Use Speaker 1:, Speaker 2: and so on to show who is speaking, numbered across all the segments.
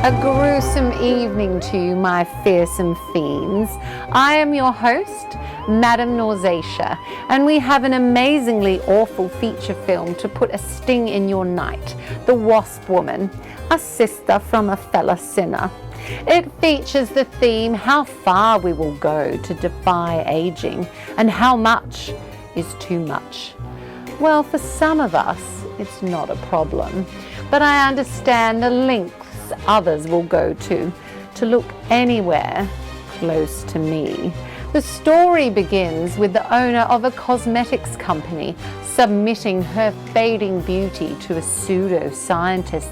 Speaker 1: A gruesome evening to you, my fearsome fiends. I am your host, Madame Nausatia, and we have an amazingly awful feature film to put a sting in your night, The Wasp Woman, a sister from a fellow sinner. It features the theme, how far we will go to defy aging, and how much is too much. Well, for some of us, it's not a problem, but I understand the lengths others will go to look anywhere close to me. The story begins with the owner of a cosmetics company submitting her fading beauty to a pseudo-scientist's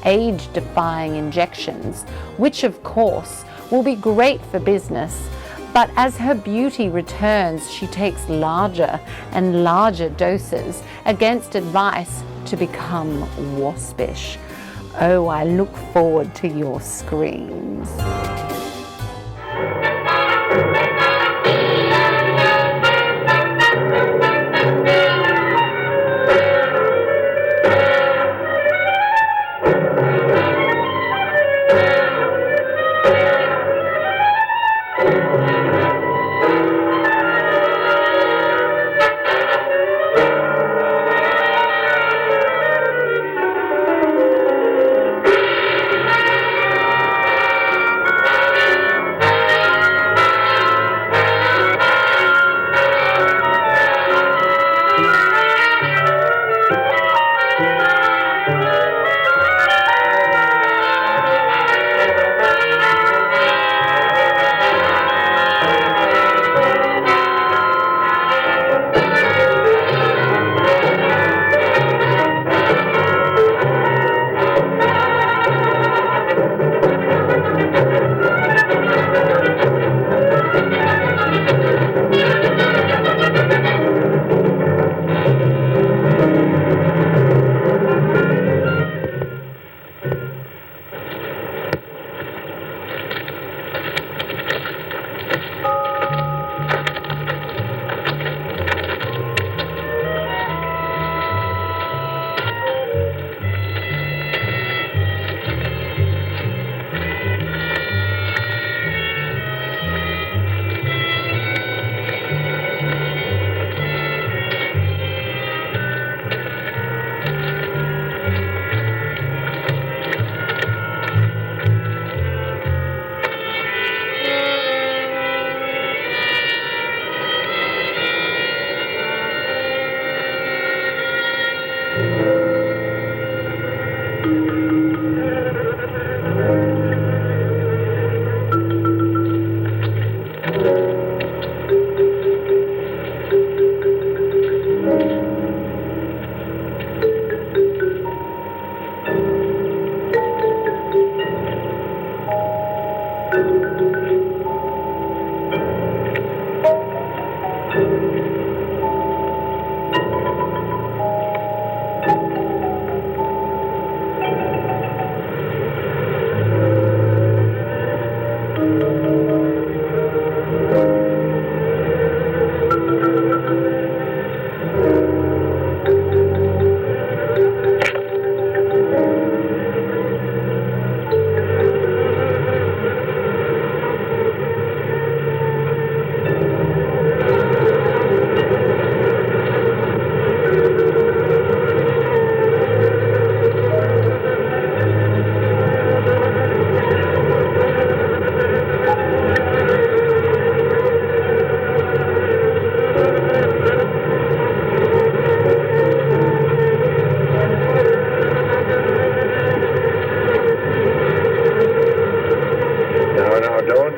Speaker 1: age-defying injections, which of course will be great for business. But as her beauty returns, she takes larger and larger doses against advice to become waspish. Oh, I look forward to your screams.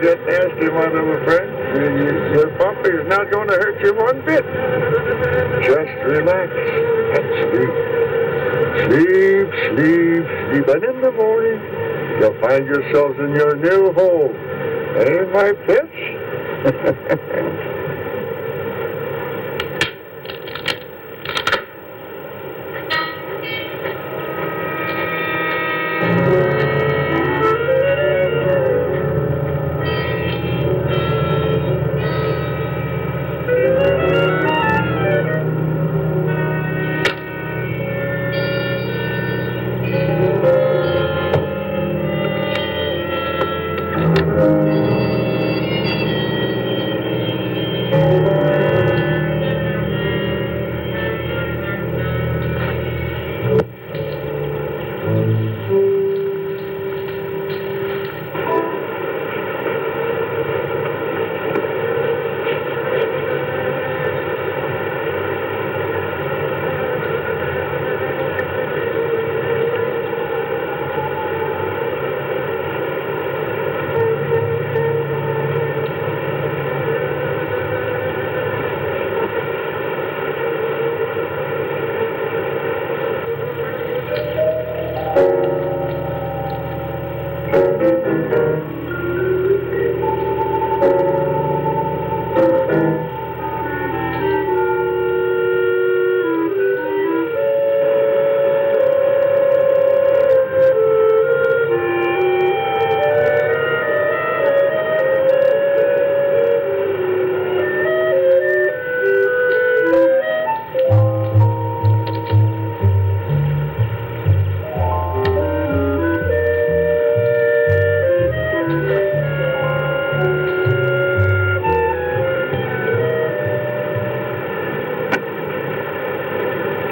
Speaker 2: Get nasty, my little friend. Your puppy is not going to hurt you one bit. Just relax and sleep. Sleep, sleep, sleep. And in the morning, you'll find yourselves in your new home. Eh, my pets?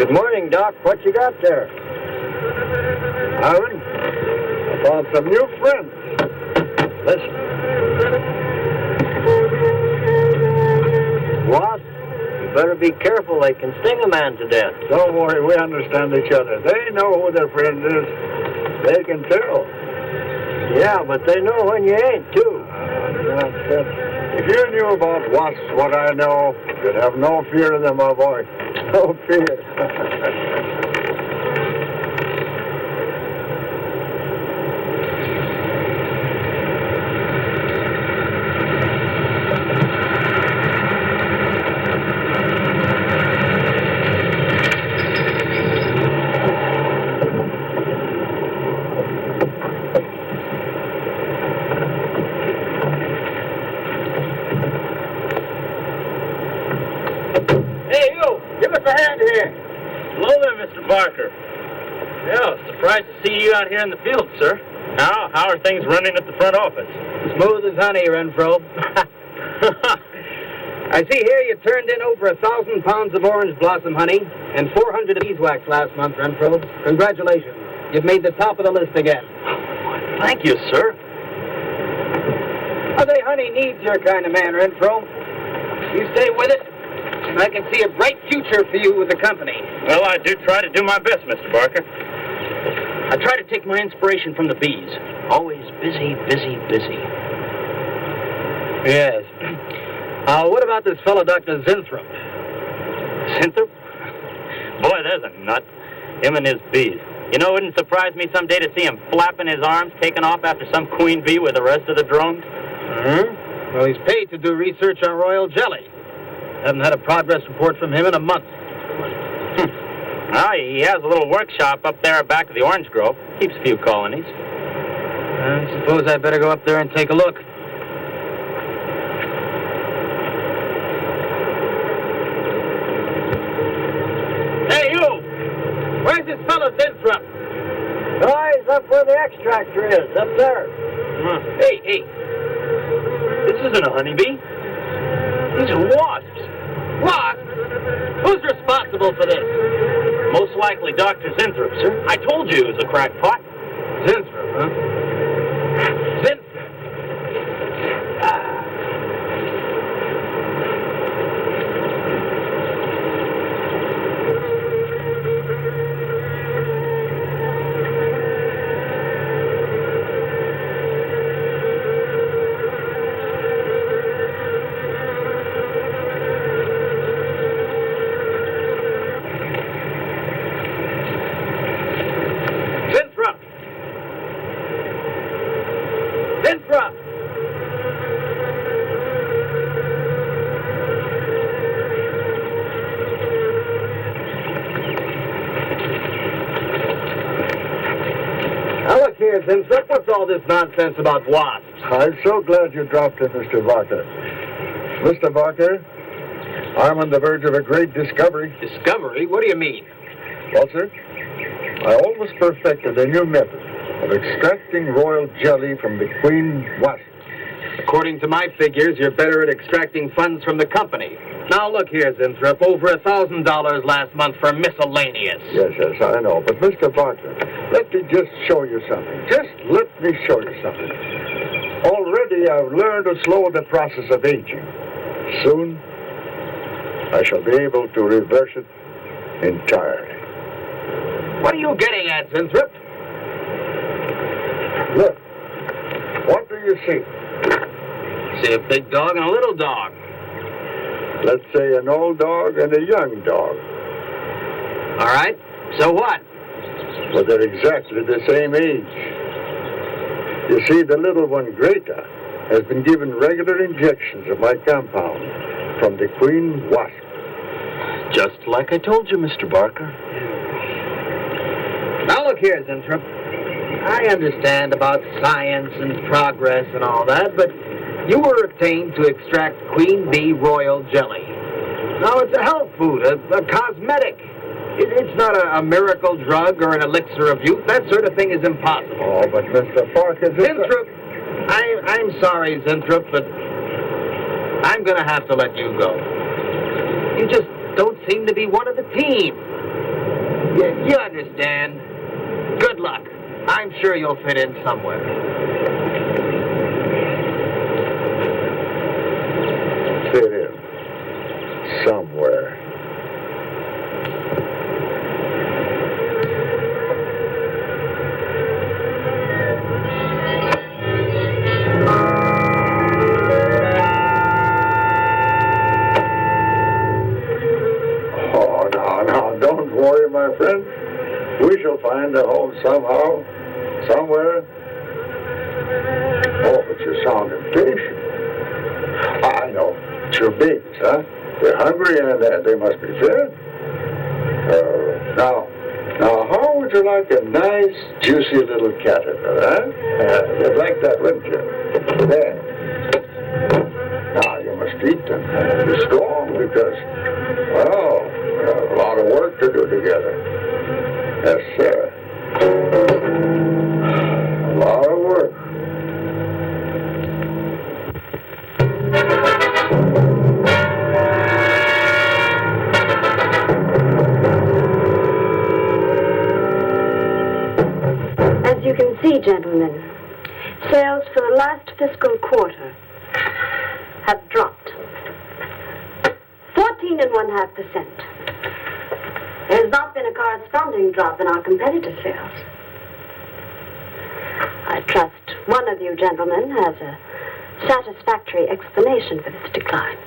Speaker 3: Good morning, Doc. What you got there?
Speaker 2: Aaron, I found some new friends. Listen.
Speaker 3: Wasp, you better be careful. They can sting a man to death.
Speaker 2: Don't worry, we understand each other. They know who their friend is. They can tell.
Speaker 3: Yeah, but they know when you ain't, too.
Speaker 2: That's it. If you knew about wasps what I know, you'd have no fear of them, my boy. No fear.
Speaker 4: Barker. Yeah, surprised to see you out here in the field, sir. How are things running at the front office?
Speaker 5: Smooth as honey, Renfro. I see here you turned in over 1,000 pounds of orange blossom honey and 400 of beeswax last month, Renfro. Congratulations. You've made the top of the list again.
Speaker 4: Thank you, sir.
Speaker 5: I say honey needs your kind of man, Renfro. You stay with it, and I can see a bright future for you with the company.
Speaker 4: Well, I do try to do my best, Mr. Barker. I try to take my inspiration from the bees. Always busy, busy, busy.
Speaker 5: Yes. What about this fellow, Dr. Zinthrop?
Speaker 4: Zinthrop? Boy, there's a nut. Him and his bees. You know, it wouldn't surprise me someday to see him flapping his arms, taking off after some queen bee with the rest of the drones.
Speaker 5: Mm-hmm. Well, he's paid to do research on royal jelly. Haven't had a progress report from him in a month.
Speaker 4: Well, he has a little workshop up there back of the orange grove. Keeps a few colonies.
Speaker 5: I suppose I better go up there and take a look. Hey, you! Where's this fellow Zinthrop?
Speaker 3: Oh, he's up where the extractor is, up there.
Speaker 4: Hey. This isn't a honeybee. These are wasps.
Speaker 5: Wasps? Who's responsible for this?
Speaker 4: Most likely Dr. Zinthrop, sir. I told you he was a crackpot.
Speaker 5: Zinthrop, huh? Zinthrop. Zinthrop, what's all this nonsense about wasps?
Speaker 2: I'm so glad you dropped in, Mr. Barker. Mr. Barker, I'm on the verge of a great discovery.
Speaker 5: Discovery? What do you mean?
Speaker 2: Well, sir, I almost perfected a new method of extracting royal jelly from the queen wasp.
Speaker 5: According to my figures, you're better at extracting funds from the company. Now, look here, Zinthrop, over $1,000 last month for miscellaneous.
Speaker 2: Yes, I know. But, Mr. Barker, let me just show you something. Just let me show you something. Already I've learned to slow the process of aging. Soon, I shall be able to reverse it entirely.
Speaker 5: What are you getting at, Zinthrop?
Speaker 2: Look. What do you see?
Speaker 5: See a big dog and a little dog.
Speaker 2: Let's say an old dog and a young dog.
Speaker 5: All right. So what?
Speaker 2: Well, they're exactly the same age. You see, the little one, Greta, has been given regular injections of my compound from the queen wasp.
Speaker 4: Just like I told you, Mr. Barker.
Speaker 5: Now, look here, Zinthrop. I understand about science and progress and all that, but you were obtained to extract queen bee royal jelly. Now, it's a health food, a cosmetic. It's not a miracle drug or an elixir of youth. That sort of thing is impossible.
Speaker 2: Oh, but Mr. Parker...
Speaker 5: Zinthrop, I'm sorry, Zinthrop, but I'm going to have to let you go. You just don't seem to be one of the team. You understand. Good luck. I'm sure you'll fit in somewhere.
Speaker 2: Fit in. Somewhere. Don't worry, my friend. We shall find a home somehow, somewhere. Oh, but you sound impatient. I know. It's your babies, huh? They're hungry and they must be fed. Now, how would you like a nice, juicy little caterpillar, huh? You'd like that, wouldn't you? There. Now, you must eat them and be strong because, well, we have a lot of work to do together. Yes, sir. A lot of work.
Speaker 6: As you can see, gentlemen, sales for the last fiscal quarter have dropped 14.5%. There has not been a corresponding drop in our competitor sales. I trust one of you gentlemen has a satisfactory explanation for this decline.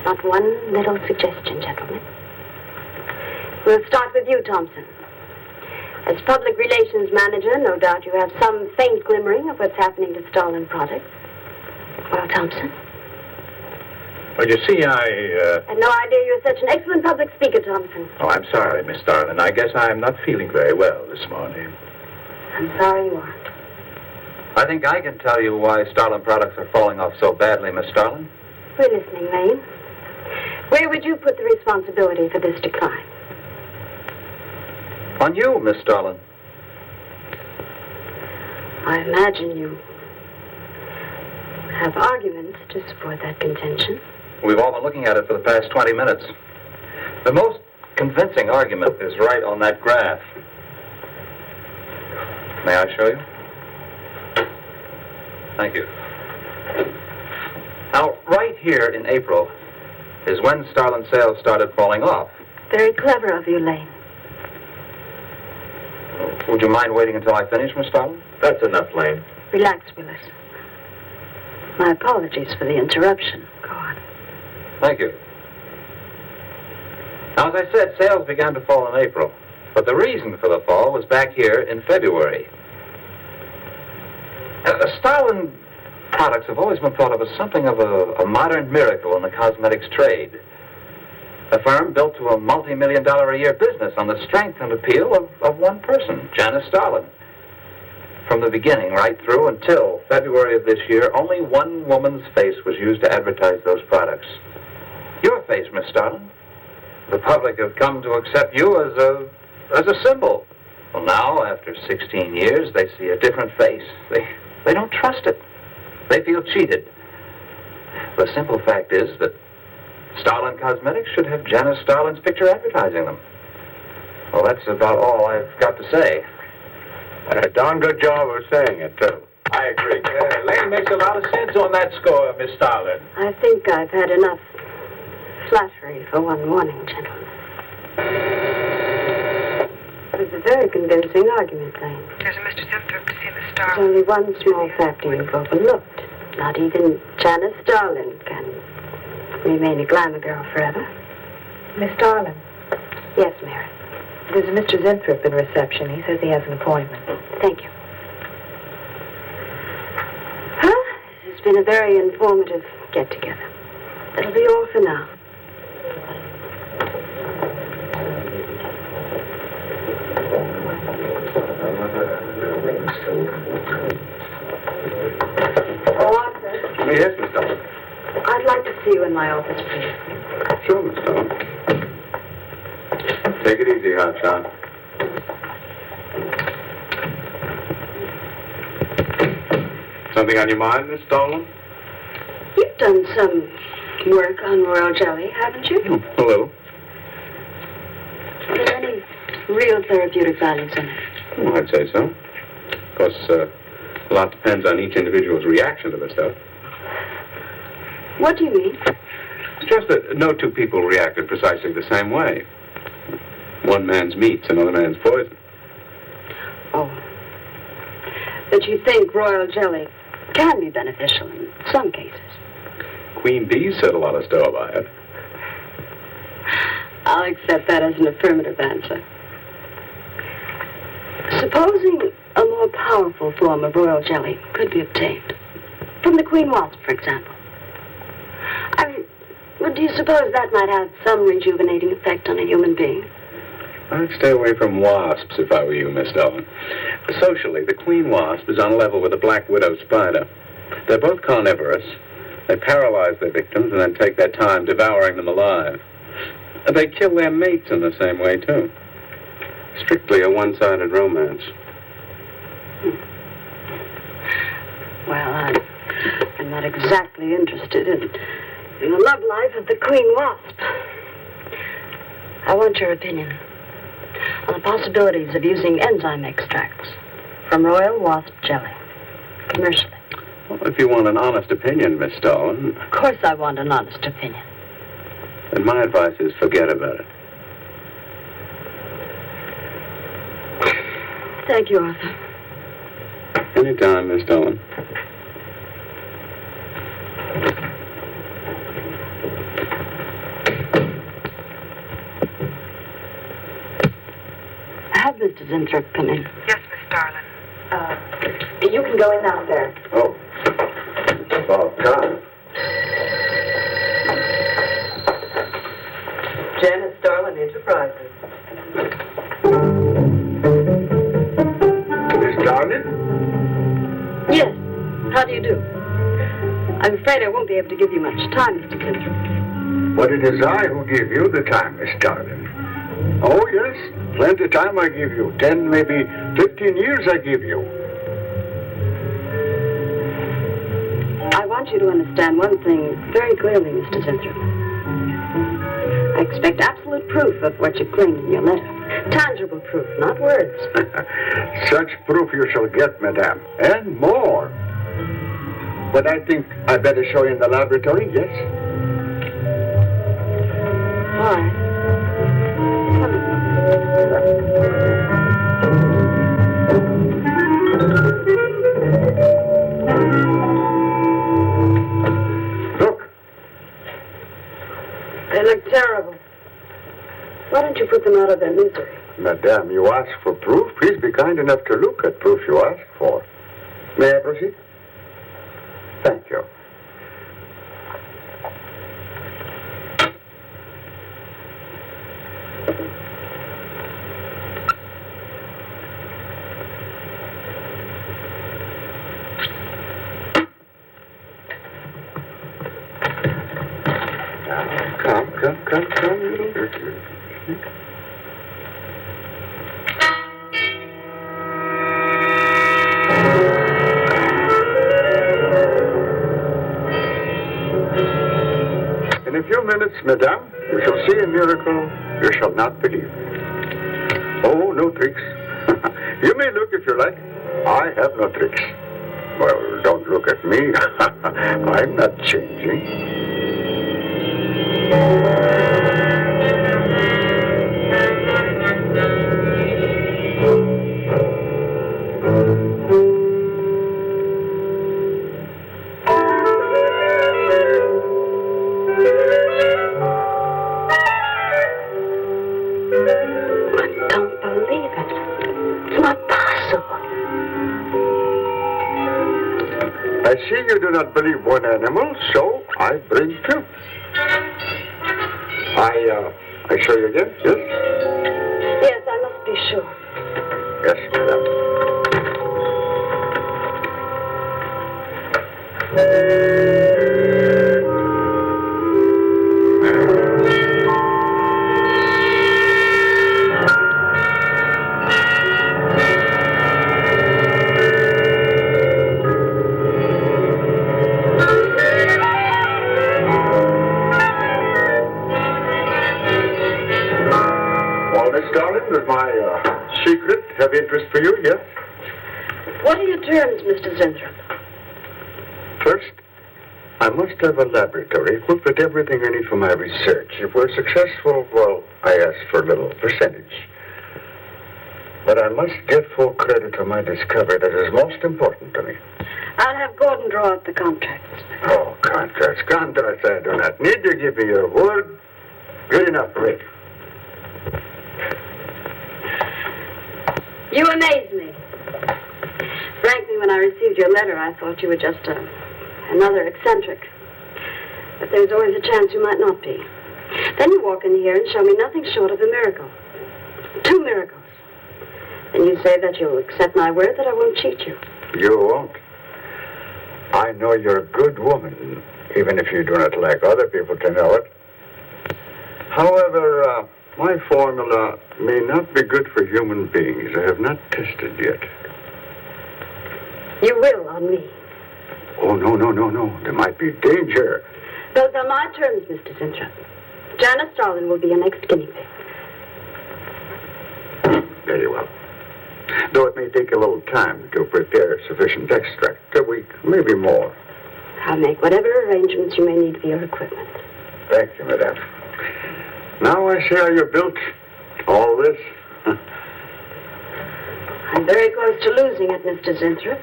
Speaker 6: Not one little suggestion, gentlemen. We'll start with you, Thompson. As public relations manager, no doubt you have some faint glimmering of what's happening to stolen products. Well, Thompson?
Speaker 7: Well, you see, I
Speaker 6: had no idea you were such an excellent public speaker, Thompson.
Speaker 7: Oh, I'm sorry, Miss Starlin. I guess I'm not feeling very well this morning.
Speaker 6: I'm sorry you aren't.
Speaker 8: I think I can tell you why Starlin products are falling off so badly, Miss Starlin.
Speaker 6: We're listening, Lane. Where would you put the responsibility for this decline?
Speaker 8: On you, Miss Starlin.
Speaker 6: I imagine you have arguments to support that contention.
Speaker 8: We've all been looking at it for the past 20 minutes. The most convincing argument is right on that graph. May I show you? Thank you. Now, right here in April is when Starlin sales started falling off.
Speaker 6: Very clever of you, Lane.
Speaker 8: Would you mind waiting until I finish, Miss Starlin?
Speaker 7: That's enough, Lane.
Speaker 6: Relax, Willis. My apologies for the interruption. Go on.
Speaker 8: Thank you. Now, as I said, sales began to fall in April. But the reason for the fall was back here in February. Starlin products have always been thought of as something of a modern miracle in the cosmetics trade. A firm built to a multi-million-dollar-a-year business on the strength and appeal of one person, Janice Starlin. From the beginning right through until February of this year, only one woman's face was used to advertise those products. Your face, Miss Starlin. The public have come to accept you as a symbol. Well, now, after 16 years, they see a different face. They don't trust it. They feel cheated. The simple fact is that Starlin Cosmetics should have Janice Starlin's picture advertising them. Well, that's about all I've got to say.
Speaker 7: And a darn good job of saying it, too. I agree. Lane makes a lot of sense on that score, Miss Starlin.
Speaker 6: I think I've had enough flattery for one morning, gentlemen. It was a very convincing argument, Lane.
Speaker 9: There's a Mr. Zimthorpe to see Miss
Speaker 6: There's
Speaker 9: Starlin.
Speaker 6: only one small factor you've overlooked. Not even Janice Starlin can remain a glamour girl forever.
Speaker 9: Miss Starlin,
Speaker 6: Yes, Mary.
Speaker 9: there's a Mr. Zimthorpe in reception. He says he has an appointment.
Speaker 6: Thank you. Well, this has been a very informative get-together. That'll be all for now. Walker,
Speaker 8: Yes, Miss Starlin.
Speaker 6: I'd like to see you in my office, please.
Speaker 8: Sure, Miss Starlin. Take it easy, hotshot.
Speaker 7: Something on your mind, Miss Starlin?
Speaker 6: You've done some work on royal jelly, haven't you?
Speaker 7: A little.
Speaker 6: real therapeutic values in it.
Speaker 7: Well, I'd say so. Of course, a lot depends on each individual's reaction to the stuff.
Speaker 6: What do you mean?
Speaker 7: It's just that no two people reacted precisely the same way. One man's meat's another man's poison.
Speaker 6: Oh. But you think royal jelly can be beneficial in some cases.
Speaker 7: Queen bees set a lot of store by it.
Speaker 6: I'll accept that as an affirmative answer. Supposing a more powerful form of royal jelly could be obtained, from the queen wasp, for example. Do you suppose that might have some rejuvenating effect on a human being?
Speaker 7: I'd stay away from wasps if I were you, Miss Dolan. Socially, the queen wasp is on a level with the black widow spider. They're both carnivorous. They paralyze their victims and then take their time devouring them alive. They kill their mates in the same way, too. Strictly a one-sided romance.
Speaker 6: Well, I'm not exactly interested in the love life of the queen wasp. I want your opinion on the possibilities of using enzyme extracts from royal wasp jelly, commercially.
Speaker 7: Well, if you want an honest opinion, Miss Dolan...
Speaker 6: Of course I want an honest opinion.
Speaker 7: Then my advice is forget about it.
Speaker 6: Thank you, Arthur.
Speaker 7: Anytime, Miss Dolan.
Speaker 6: Have Mr. Zinthrop come in.
Speaker 9: Yes, Miss Darling. You can go in downstairs.
Speaker 2: Oh. About time.
Speaker 9: Janice Darling Enterprises.
Speaker 2: Miss Darling?
Speaker 6: Yes. How do you do? I'm afraid I won't be able to give you much time, Mr. Zinthrop.
Speaker 2: But it is I who give you the time, Miss Darling. Oh, yes. Plenty of time I give you. 10, maybe 15 years I give you.
Speaker 6: I want you to understand one thing very clearly, Mr. Zinthrop. I expect absolute proof of what you claimed in your letter. Tangible proof, not words.
Speaker 2: Such proof you shall get, madame. And more. But I think I better show you in the laboratory, yes?
Speaker 6: All right.
Speaker 2: Look.
Speaker 6: They look terrible. Why don't you put them out of their misery?
Speaker 2: Madame, you ask for proof. Please be kind enough to look at proof you ask for. May I proceed? Thank you. Come, little Gertrude. In a few minutes, madame, you shall see a miracle you shall not believe. Oh, no tricks. You may look if you like. I have no tricks. Well, don't look at me. I'm not changing. I see you do not believe one animal, so I bring two. I show you again, yes?
Speaker 6: Yes, I must be sure.
Speaker 2: Yes, madame. Well, Miss Darling, with my secret have interest for you, yes?
Speaker 6: What are your terms, Mr. Zenthrop?
Speaker 2: First, I must have a laboratory equipped with everything I need for my research. If we're successful, well, I ask for a little percentage. But I must get full credit for my discovery. That is most important to me.
Speaker 6: I'll have Gordon draw up the contracts.
Speaker 2: Oh, contracts. Contracts I do not need. You give me your word. Good enough, Rick.
Speaker 6: You amaze me. Frankly, when I received your letter, I thought you were just another eccentric. But there's always a chance you might not be. Then you walk in here and show me nothing short of a miracle. 2 miracles. And you say that you'll accept my word that I won't cheat you.
Speaker 2: You won't. I know you're a good woman, even if you do not like other people to know it. However, my formula may not be good for human beings. I have not tested yet.
Speaker 6: You will on me.
Speaker 2: Oh, no. There might be danger.
Speaker 6: Those are my terms, Mr. Zenthrop. Janice Starlin will be your next guinea pig.
Speaker 2: Very well. Though it may take a little time to prepare sufficient extract, a week, maybe more.
Speaker 6: I'll make whatever arrangements you may need for your equipment.
Speaker 2: Thank you, madame. Now I see how you're built. All this.
Speaker 6: I'm very close to losing it, Mr. Zenthrop.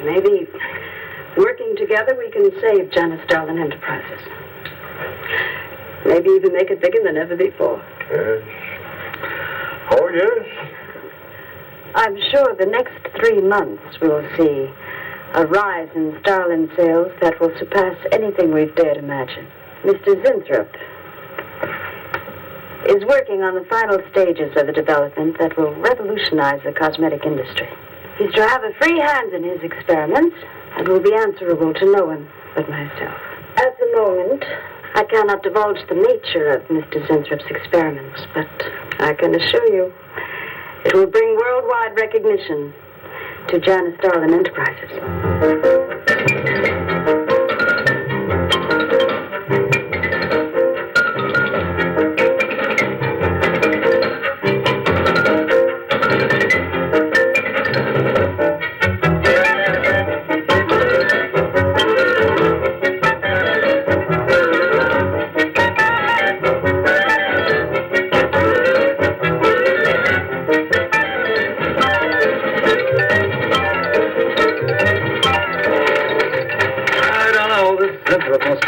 Speaker 6: Maybe working together we can save Janice Starlin Enterprises. Maybe even make it bigger than ever before.
Speaker 2: Yes. Oh, yes.
Speaker 6: I'm sure the next 3 months we'll see a rise in Starlin sales that will surpass anything we've dared imagine. Mr. Zenthrop is working on the final stages of a development that will revolutionize the cosmetic industry. He's to have a free hand in his experiments and will be answerable to no one but myself. At the moment, I cannot divulge the nature of Mr. Zentrop's experiments, but I can assure you it will bring worldwide recognition to Janice Starlin Enterprises.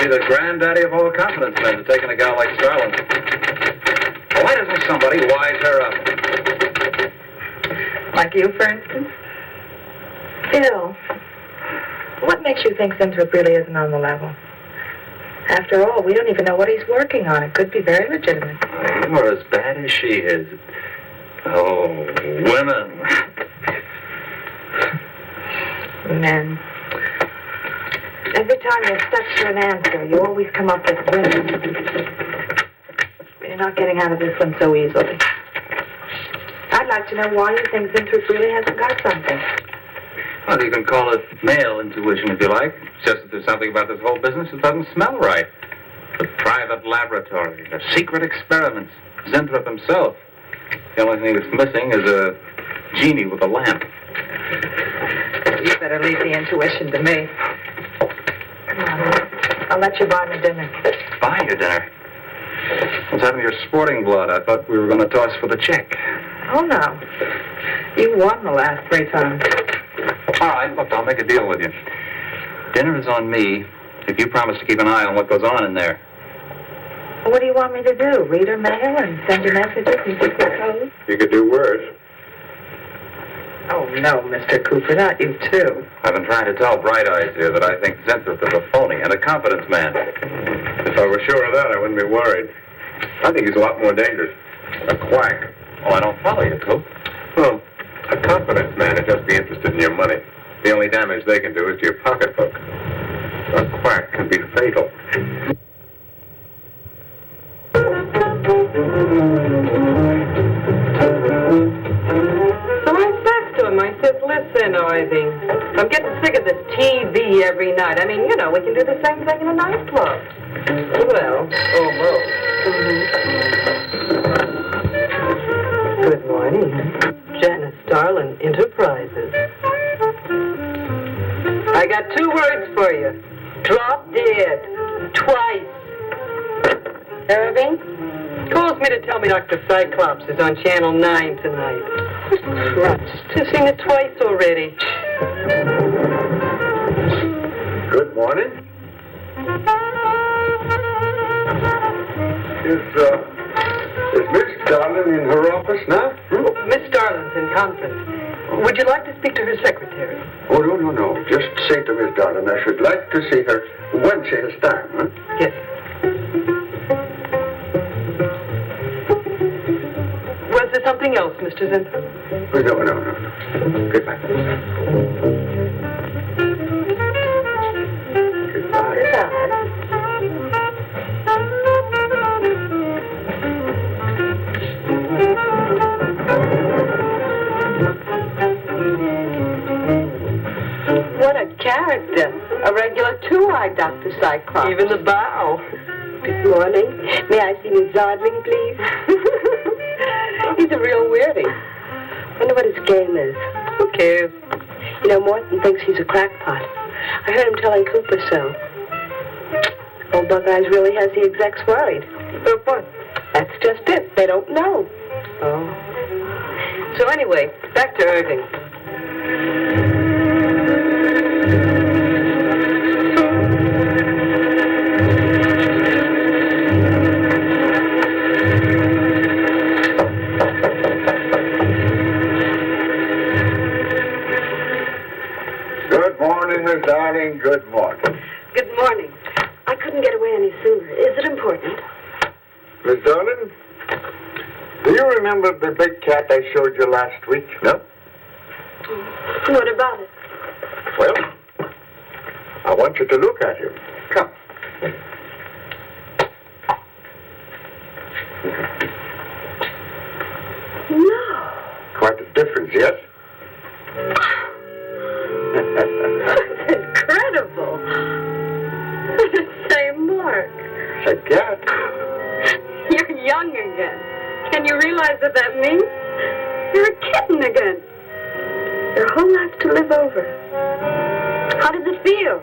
Speaker 8: The granddaddy of all confidence men to taking a gal like Starlin. Why doesn't somebody wise her up?
Speaker 9: Like you, for instance? Phil, what makes you think Zenthrop really isn't on the level? After all, we don't even know what he's working on. It could be very legitimate.
Speaker 8: You're as bad as she is. Oh, women.
Speaker 9: Men. Every time you're stuck to an answer, you always come up with women. You're not getting out of this one so easily. I'd like to know why you think Zenthrop really hasn't got something.
Speaker 8: Well, you can call it male intuition if you like. It's just that there's something about this whole business that doesn't smell right. The private laboratory, the secret experiments, Zenthrop himself. The only thing that's missing is a genie with a lamp.
Speaker 9: You better leave the intuition to me. Come on, I'll let you buy me dinner.
Speaker 8: Buy your dinner? What's happened to your sporting blood? I thought we were going to toss for the check.
Speaker 9: Oh, no. You won the last 3 times.
Speaker 8: All right, look, I'll make a deal with you. Dinner is on me if you promise to keep an eye on what goes on in there.
Speaker 9: What do you want me to do? Read her mail and send you messages and keep your code?
Speaker 2: You could do worse.
Speaker 9: Oh, no, Mr. Cooper, not you, too.
Speaker 8: I've been trying to tell Bright Eyes here that I think Zenthrop is a phony and a confidence man.
Speaker 2: If I were sure of that, I wouldn't be worried. I think he's a lot more dangerous. A quack.
Speaker 8: Oh, I don't follow you, Coop.
Speaker 2: Well, a confidence man would just be interested in your money. The only damage they can do is to your pocketbook. A quack can be fatal.
Speaker 10: So I said to him, I said, listen, Ivy, I'm getting sick of this TV every night. I mean, you know, we can do the same thing in a nightclub. Well, almost. Good morning. Irving? Calls me to tell me Dr. Cyclops is on Channel 9 tonight. Christ, I've seen it twice already.
Speaker 2: Good morning. Is Miss Darling in her office now?
Speaker 10: Miss Darling's in conference. Would you like to speak to her secretary?
Speaker 2: Oh, no. Just say to Miss Darling I should like to see her when she has time, huh?
Speaker 10: Yes. Was there something else, Mr. Zinthrop?
Speaker 2: Oh, no. Goodbye.
Speaker 10: What a character. A regular two-eyed Dr. Cyclops. Even the bow.
Speaker 6: Good morning. May I see Miss Darling, please? He's a real weirdie. Wonder what his game is.
Speaker 10: Who cares?
Speaker 6: You know, Morton thinks he's a crackpot. I heard him telling Cooper so. Old Buckeyes really has the execs worried.
Speaker 10: But what?
Speaker 6: That's just it. They don't know.
Speaker 10: Oh. So anyway, back to Irving.
Speaker 2: Good morning, Miss Darling. Good morning.
Speaker 6: Good morning. I couldn't get away any sooner. Is it important?
Speaker 2: Miss Darling, do you remember the big cat I showed you last week? No?
Speaker 6: What about it?
Speaker 2: Well, I want you to look at him. Come.
Speaker 6: No.
Speaker 2: Quite a difference, yes?
Speaker 6: That's incredible. The same mark.
Speaker 2: It's a cat.
Speaker 6: You're young again. Can you realize what that means? You're a kitten again. Your whole life to live over. How does it feel?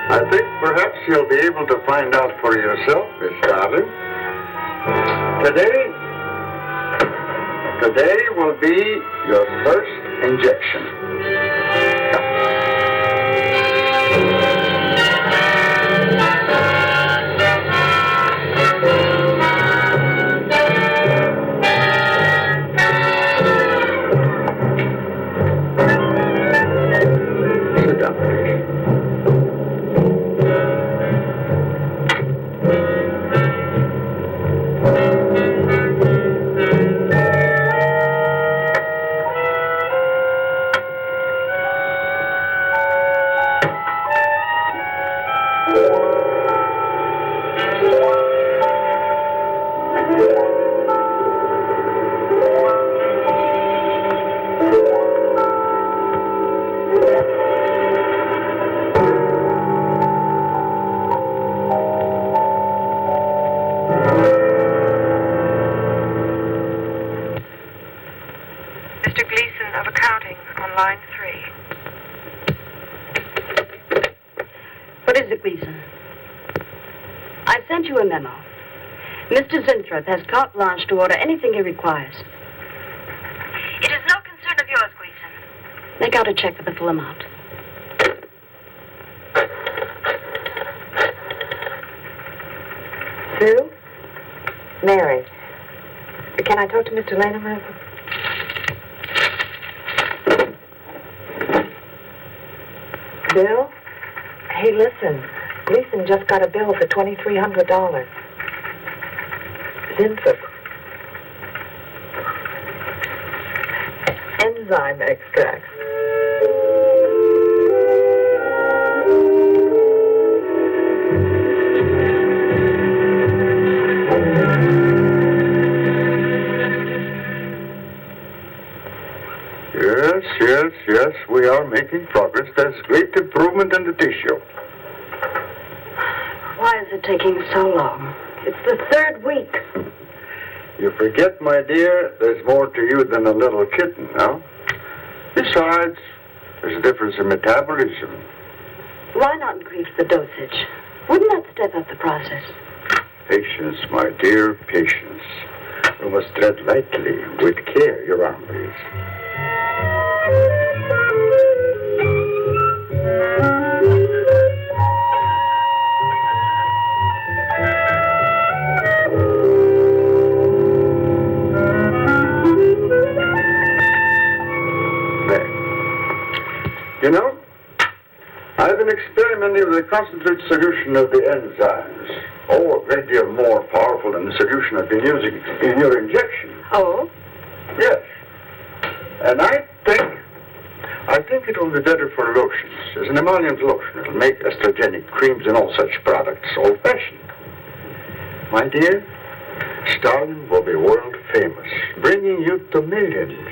Speaker 2: I think perhaps you'll be able to find out for yourself, Miss Darling. Today will be your first injection. Sit down, please.
Speaker 9: Mr. Gleason of accounting on line 3.
Speaker 6: What is it, Gleason? I sent you a memo. Mr. Zinthrop has carte blanche to order anything he requires.
Speaker 9: It is no concern of yours, Gleason.
Speaker 6: Make out a check for the full amount.
Speaker 9: Sue? Mary. Can I talk to Mr. Lanham? Bill? Hey, listen. Gleason just got a bill for $2,300. Zinthrop. Enzyme extract.
Speaker 2: Yes, we are making progress. There's great improvement in the tissue.
Speaker 6: Why is it taking so long? It's the third week.
Speaker 2: You forget, my dear, there's more to you than a little kitten, no? Besides, there's a difference in metabolism.
Speaker 6: Why not increase the dosage? Wouldn't that step up the process?
Speaker 2: Patience, my dear, patience. You must tread lightly, with care, your arm, please. There. You know, I've been experimenting with a concentrated solution of the enzymes. Oh, a great deal more powerful than the solution I've been using in your injection.
Speaker 10: Oh?
Speaker 2: Yes. And I think it will be better for lotions. As an emollient lotion, it'll make estrogenic creams and all such products old-fashioned. My dear, Stalin will be world famous, bringing you to millions.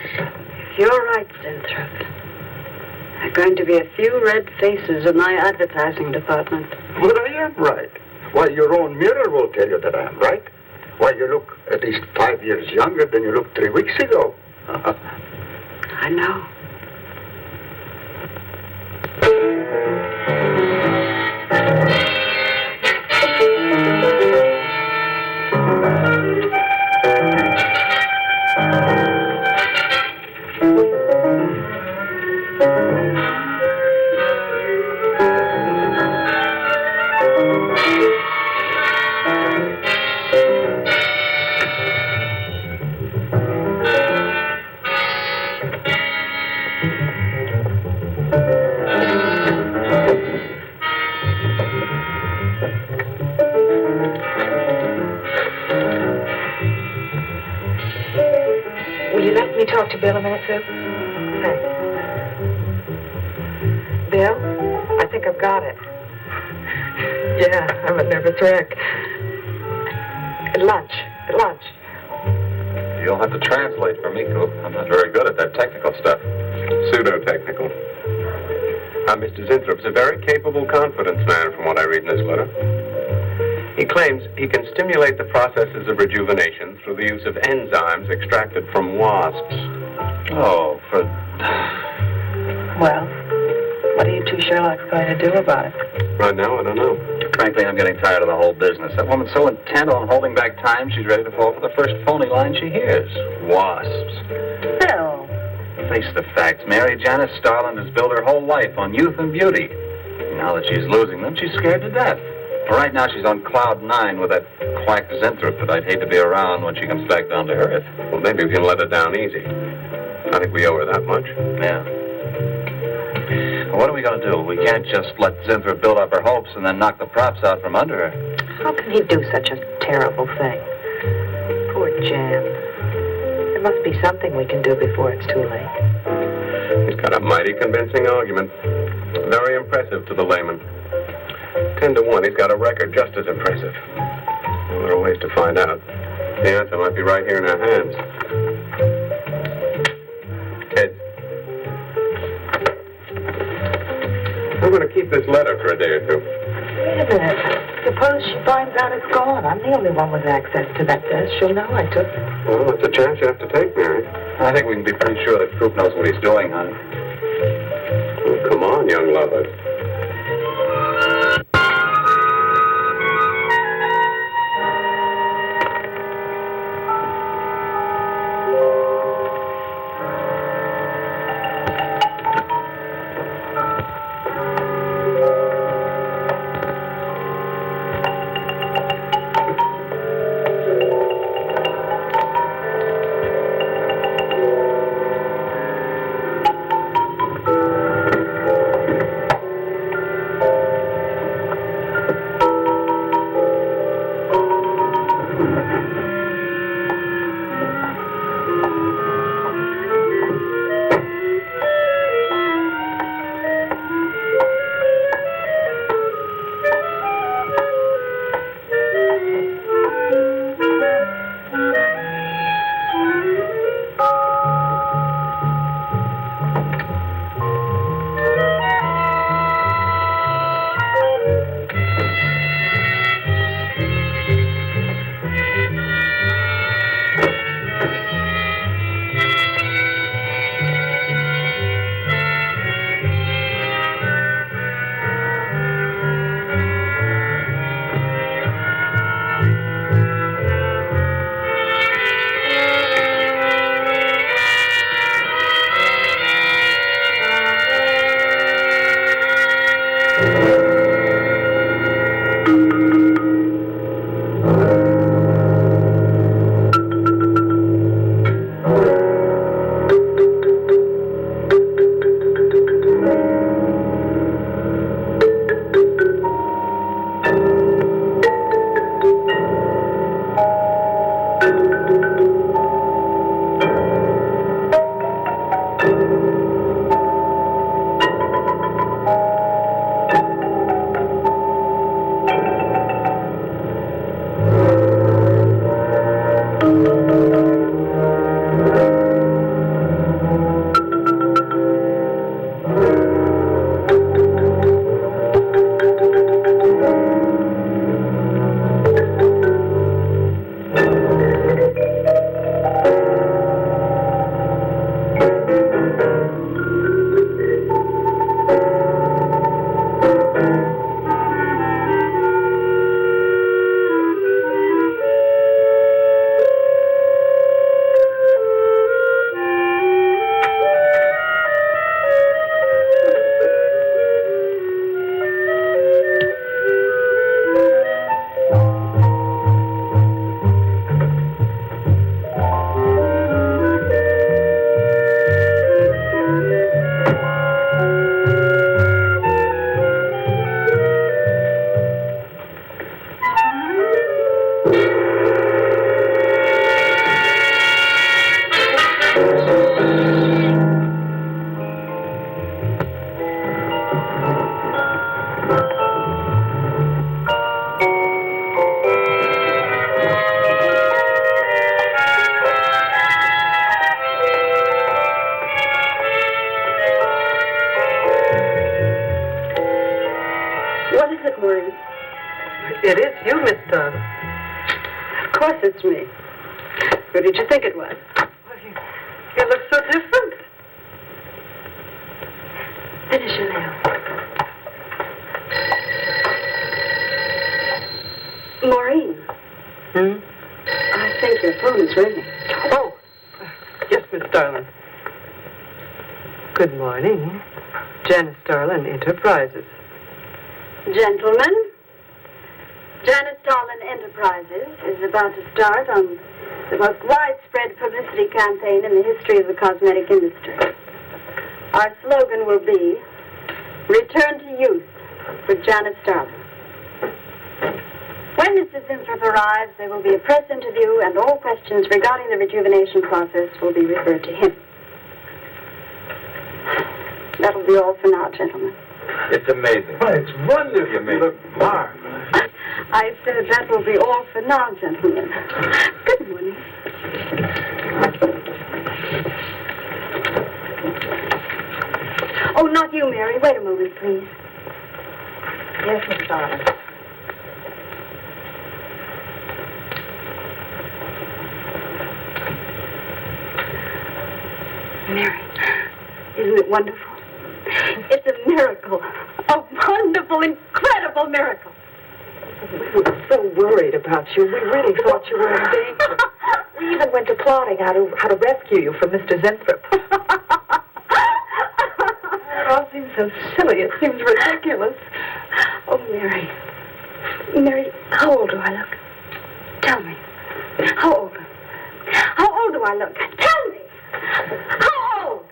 Speaker 6: You're right, Winthrop. There are going to be a few red faces in my advertising department.
Speaker 2: But I am right. Why, your own mirror will tell you that I am right. Why, you look at least 5 years younger than you looked 3 weeks ago.
Speaker 6: I know.
Speaker 9: Talk to Bill a minute, Sue? Thanks. Bill, I think I've got it. Yeah, I'm a nervous wreck. At lunch.
Speaker 7: You'll have to translate for me, Coop. I'm not very good at that technical stuff. Pseudo-technical. Mr. Zinthrop's a very capable confidence man from what I read in this letter. He claims he can stimulate the processes of rejuvenation through the use of enzymes extracted from wasps.
Speaker 8: Oh, for...
Speaker 9: Well, what are you two Sherlocks going to do about it?
Speaker 7: Right now, I don't know.
Speaker 8: Frankly, I'm getting tired of the whole business. That woman's so intent on holding back time, she's ready to fall for the first phony line she hears. Wasps.
Speaker 9: Bill.
Speaker 8: Face the facts, Mary. Janice Starland has built her whole life on youth and beauty. Now that she's losing them, she's scared to death. Right now, she's on cloud 9 with that quack Zinthrop that I'd hate to be around when she comes back down to earth.
Speaker 7: Well, maybe we can let her down easy. I think we owe her that much.
Speaker 8: Yeah. Well, what are we going to do? We can't just let Zinthrop build up her hopes and then knock the props out from under her.
Speaker 9: How can he do such a terrible thing? Poor Jan. There must be something we can do before it's too late.
Speaker 7: He's got a mighty convincing argument. Very impressive to the layman. 10 to 1, he's got a record just as impressive. Well, there are ways to find out. The answer might be right here in our hands. Ed, I'm going to keep this letter for a day or two.
Speaker 9: Wait a minute. Suppose she finds out it's gone. I'm the only one with access to that desk. She'll know I took it.
Speaker 7: Well, that's a chance you have to take, Mary.
Speaker 8: I think we can be pretty sure that Coop knows what he's doing, honey.
Speaker 7: Well, come on, young lover.
Speaker 6: course it's me. Who did you think it was?
Speaker 10: You look so different.
Speaker 6: Finish your nails. Maureen. I think your phone is ringing.
Speaker 10: Oh, yes, Miss Starlin. Good morning. Janice Starlin Enterprises.
Speaker 6: Gentlemen, Janice Starlin Enterprises is about to start on the most widespread publicity campaign in the history of the cosmetic industry. Our slogan will be, Return to Youth with Janice Starlin. When Mr. Zimthrop arrives, there will be a press interview, and all questions regarding the rejuvenation process will be referred to him. That'll be all for now, gentlemen.
Speaker 8: It's amazing.
Speaker 2: Oh, it's wonderful. You look marvelous.
Speaker 6: I said that will be all for now, gentlemen. Good morning. Oh, not you, Mary. Wait a moment, please.
Speaker 9: Yes, Miss Starlin.
Speaker 6: Mary, isn't it wonderful? It's a miracle. A wonderful, incredible miracle.
Speaker 9: We were so worried about you. We really thought you were in danger. We even went to plotting how to rescue you from Mr. Zimthrop. It all seems so silly. It seems ridiculous.
Speaker 6: Oh, Mary. Mary, how old do I look? Tell me. How old? How old do I look? Tell me. How old?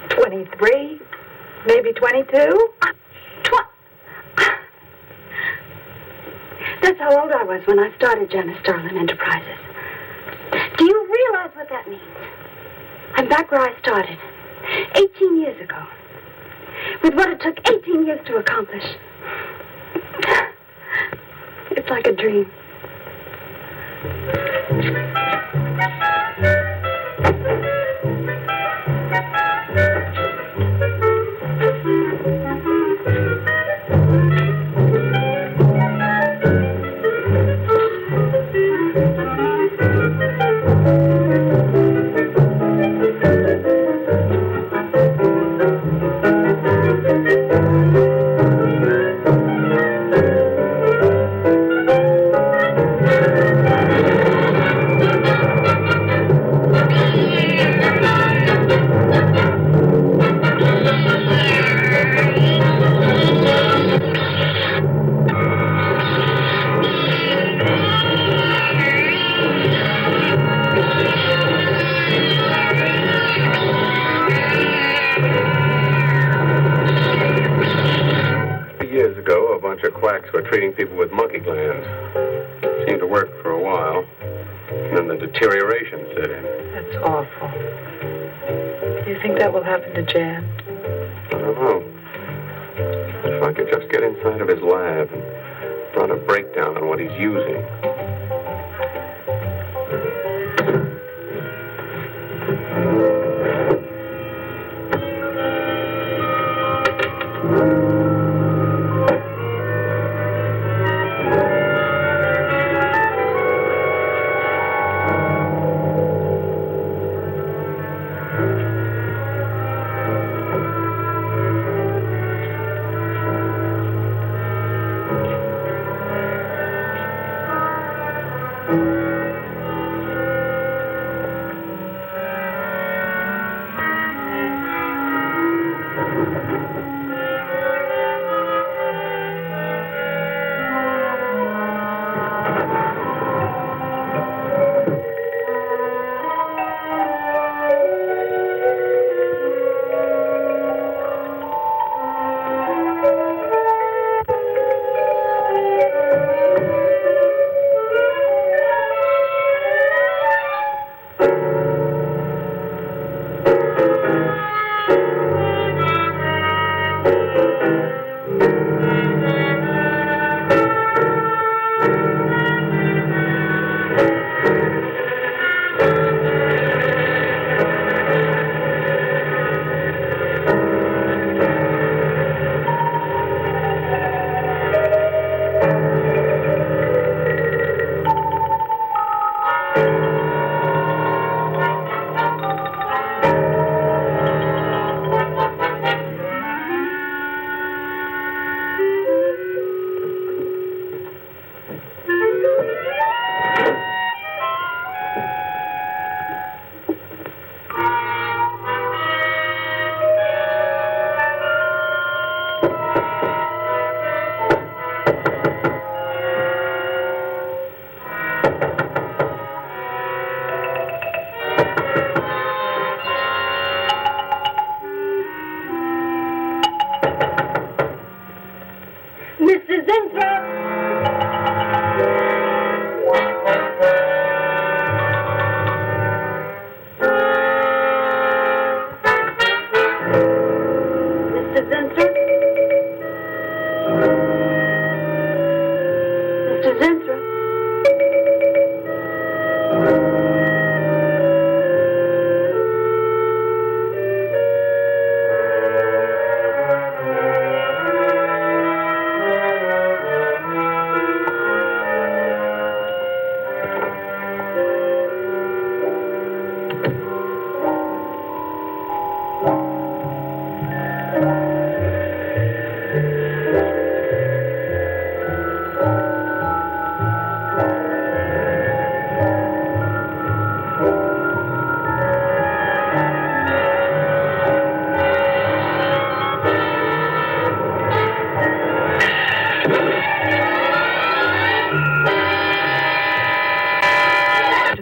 Speaker 9: 23, maybe 22.
Speaker 6: That's how old I was when I started Janice Starlin Enterprises. Do you realize what that means? I'm back where I started, 18 years ago, with what it took 18 years to accomplish. It's like a dream.
Speaker 7: Were treating people with monkey glands. Seemed to work for a while. And then the deterioration set in.
Speaker 9: That's awful. Do you think that will happen to Jan?
Speaker 7: I don't know. If I could just get inside of his lab and run a breakdown on what he's using.
Speaker 10: Zinthrop!
Speaker 6: Mr. Zinthrop? Mr. Zinthrop?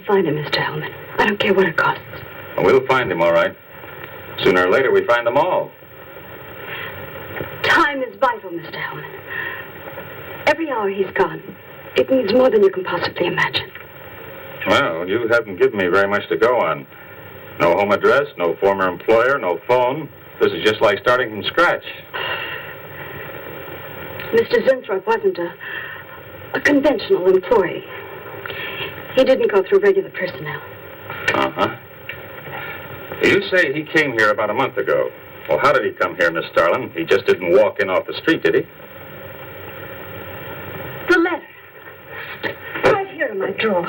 Speaker 6: Find him, Mr. Hellman. I don't care what it costs.
Speaker 7: We'll find him, all right. Sooner or later, we find them all.
Speaker 6: Time is vital, Mr. Hellman. Every hour he's gone, it means more than you can possibly imagine.
Speaker 7: Well, you haven't given me very much to go on. No home address, no former employer, no phone. This is just like starting from scratch.
Speaker 6: Mr. Zinthrop wasn't a conventional employee. He didn't go through regular personnel.
Speaker 7: Uh-huh. You say he came here about a month ago. Well, how did he come here, Miss Starlin? He just didn't walk in off the street, did he?
Speaker 6: The letter. Right here in my drawer.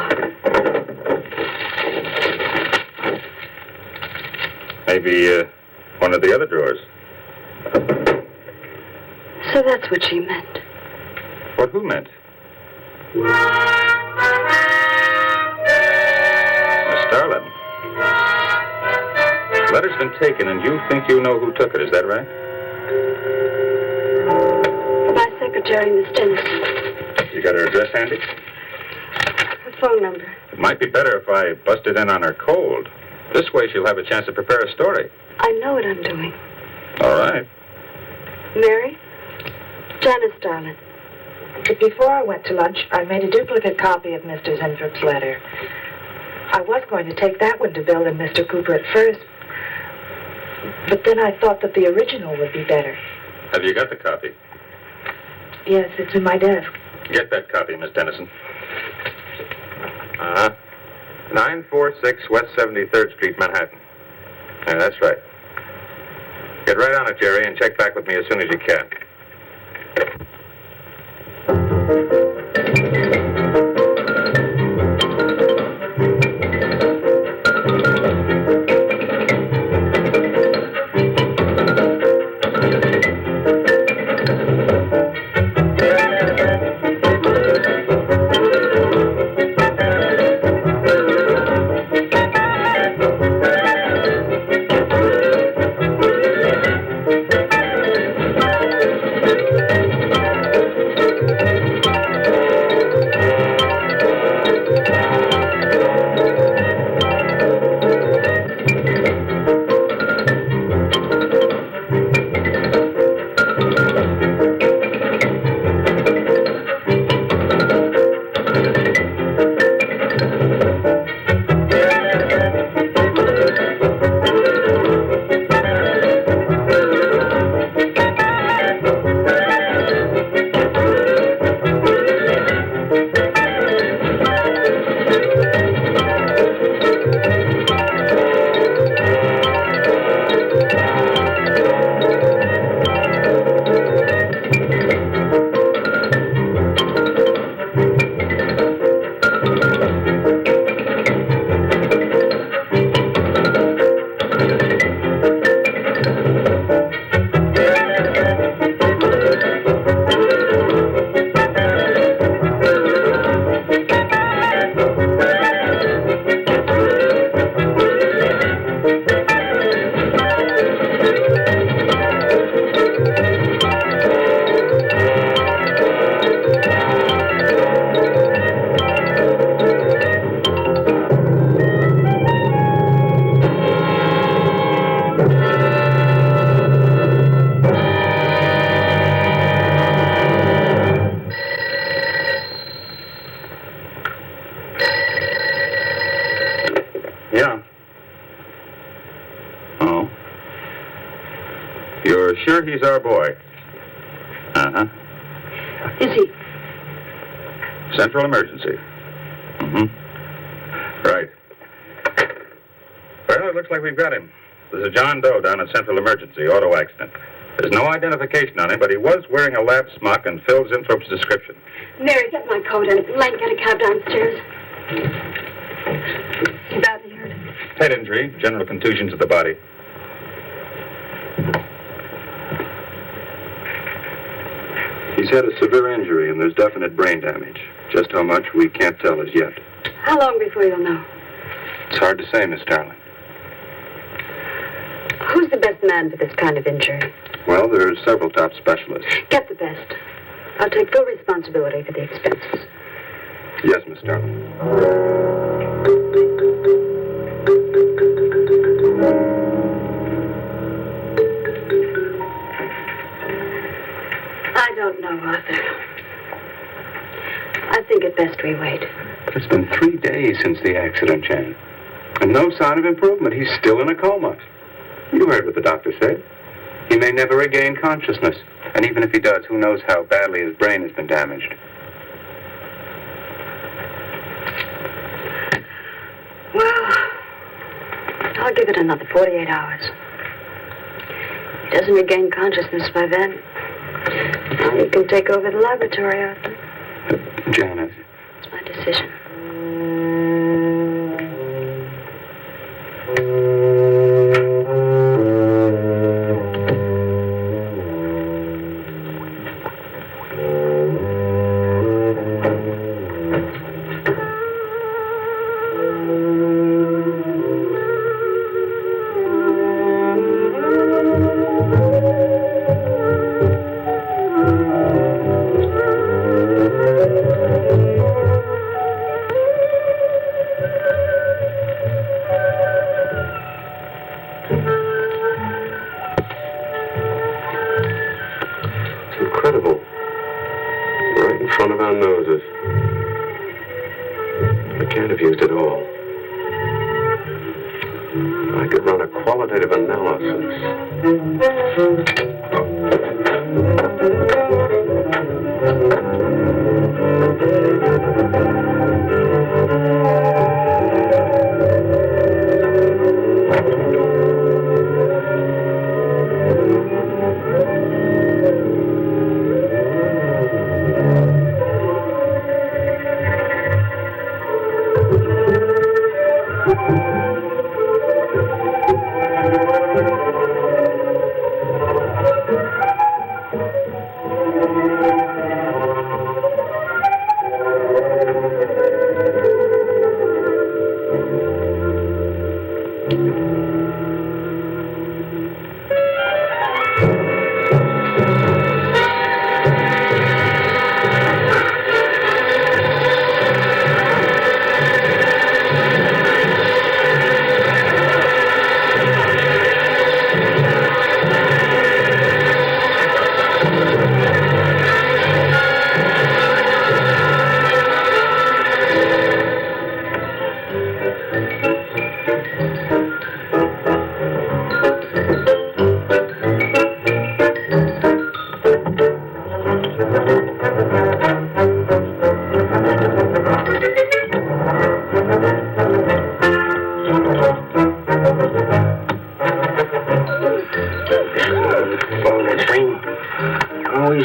Speaker 7: Maybe one of the other drawers.
Speaker 6: So that's what she meant.
Speaker 7: What who meant? Starlin. The letter's been taken, and you think you know who took it, is that right?
Speaker 6: My secretary, Miss Tennyson.
Speaker 7: You got her address handy?
Speaker 6: Her phone number.
Speaker 7: It might be better if I busted in on her cold. This way she'll have a chance to prepare a story.
Speaker 6: I know what I'm doing.
Speaker 7: All right.
Speaker 6: Mary? Janice Starlin.
Speaker 9: But before I went to lunch, I made a duplicate copy of Mr. Zintrop's letter. I was going to take that one to Bill and Mr. Cooper at first, but then I thought that the original would be better.
Speaker 7: Have you got the copy?
Speaker 9: Yes, it's in my desk.
Speaker 7: Get that copy, Miss Dennison.
Speaker 11: 946 West 73rd Street, Manhattan. Yeah, that's right. Get right on it, Jerry, and check back with me as soon as you can. Sure, he's our boy. Uh-huh.
Speaker 6: Is he?
Speaker 11: Central emergency. Mm-hmm. Right. Well, it looks like we've got him. There's a John Doe down at Central Emergency, auto accident. There's no identification on him, but he was wearing a lab smock and fills Inthrope's description.
Speaker 6: Mary, get my coat and Lang, get a cab downstairs. He badly hurt.
Speaker 11: Head injury, general contusions of the body. He's had a severe injury and there's definite brain damage. Just how much, we can't tell as yet.
Speaker 6: How long before you'll know?
Speaker 11: It's hard to say, Miss Starling.
Speaker 6: Who's the best man for this kind of injury?
Speaker 11: Well, there are several top specialists.
Speaker 6: Get the best. I'll take full responsibility for the expenses.
Speaker 11: Yes, Miss Starling.
Speaker 6: I don't know, Arthur. I think it best we wait.
Speaker 7: But it's been 3 days since the accident, Jan. And no sign of improvement. He's still in a coma. You heard what the doctor said. He may never regain consciousness. And even if he does, who knows how badly his brain has been damaged.
Speaker 6: Well, I'll give it another 48 hours. He doesn't regain consciousness by then. Now you can take over the laboratory, Arthur.
Speaker 7: Janet.
Speaker 6: It's my decision.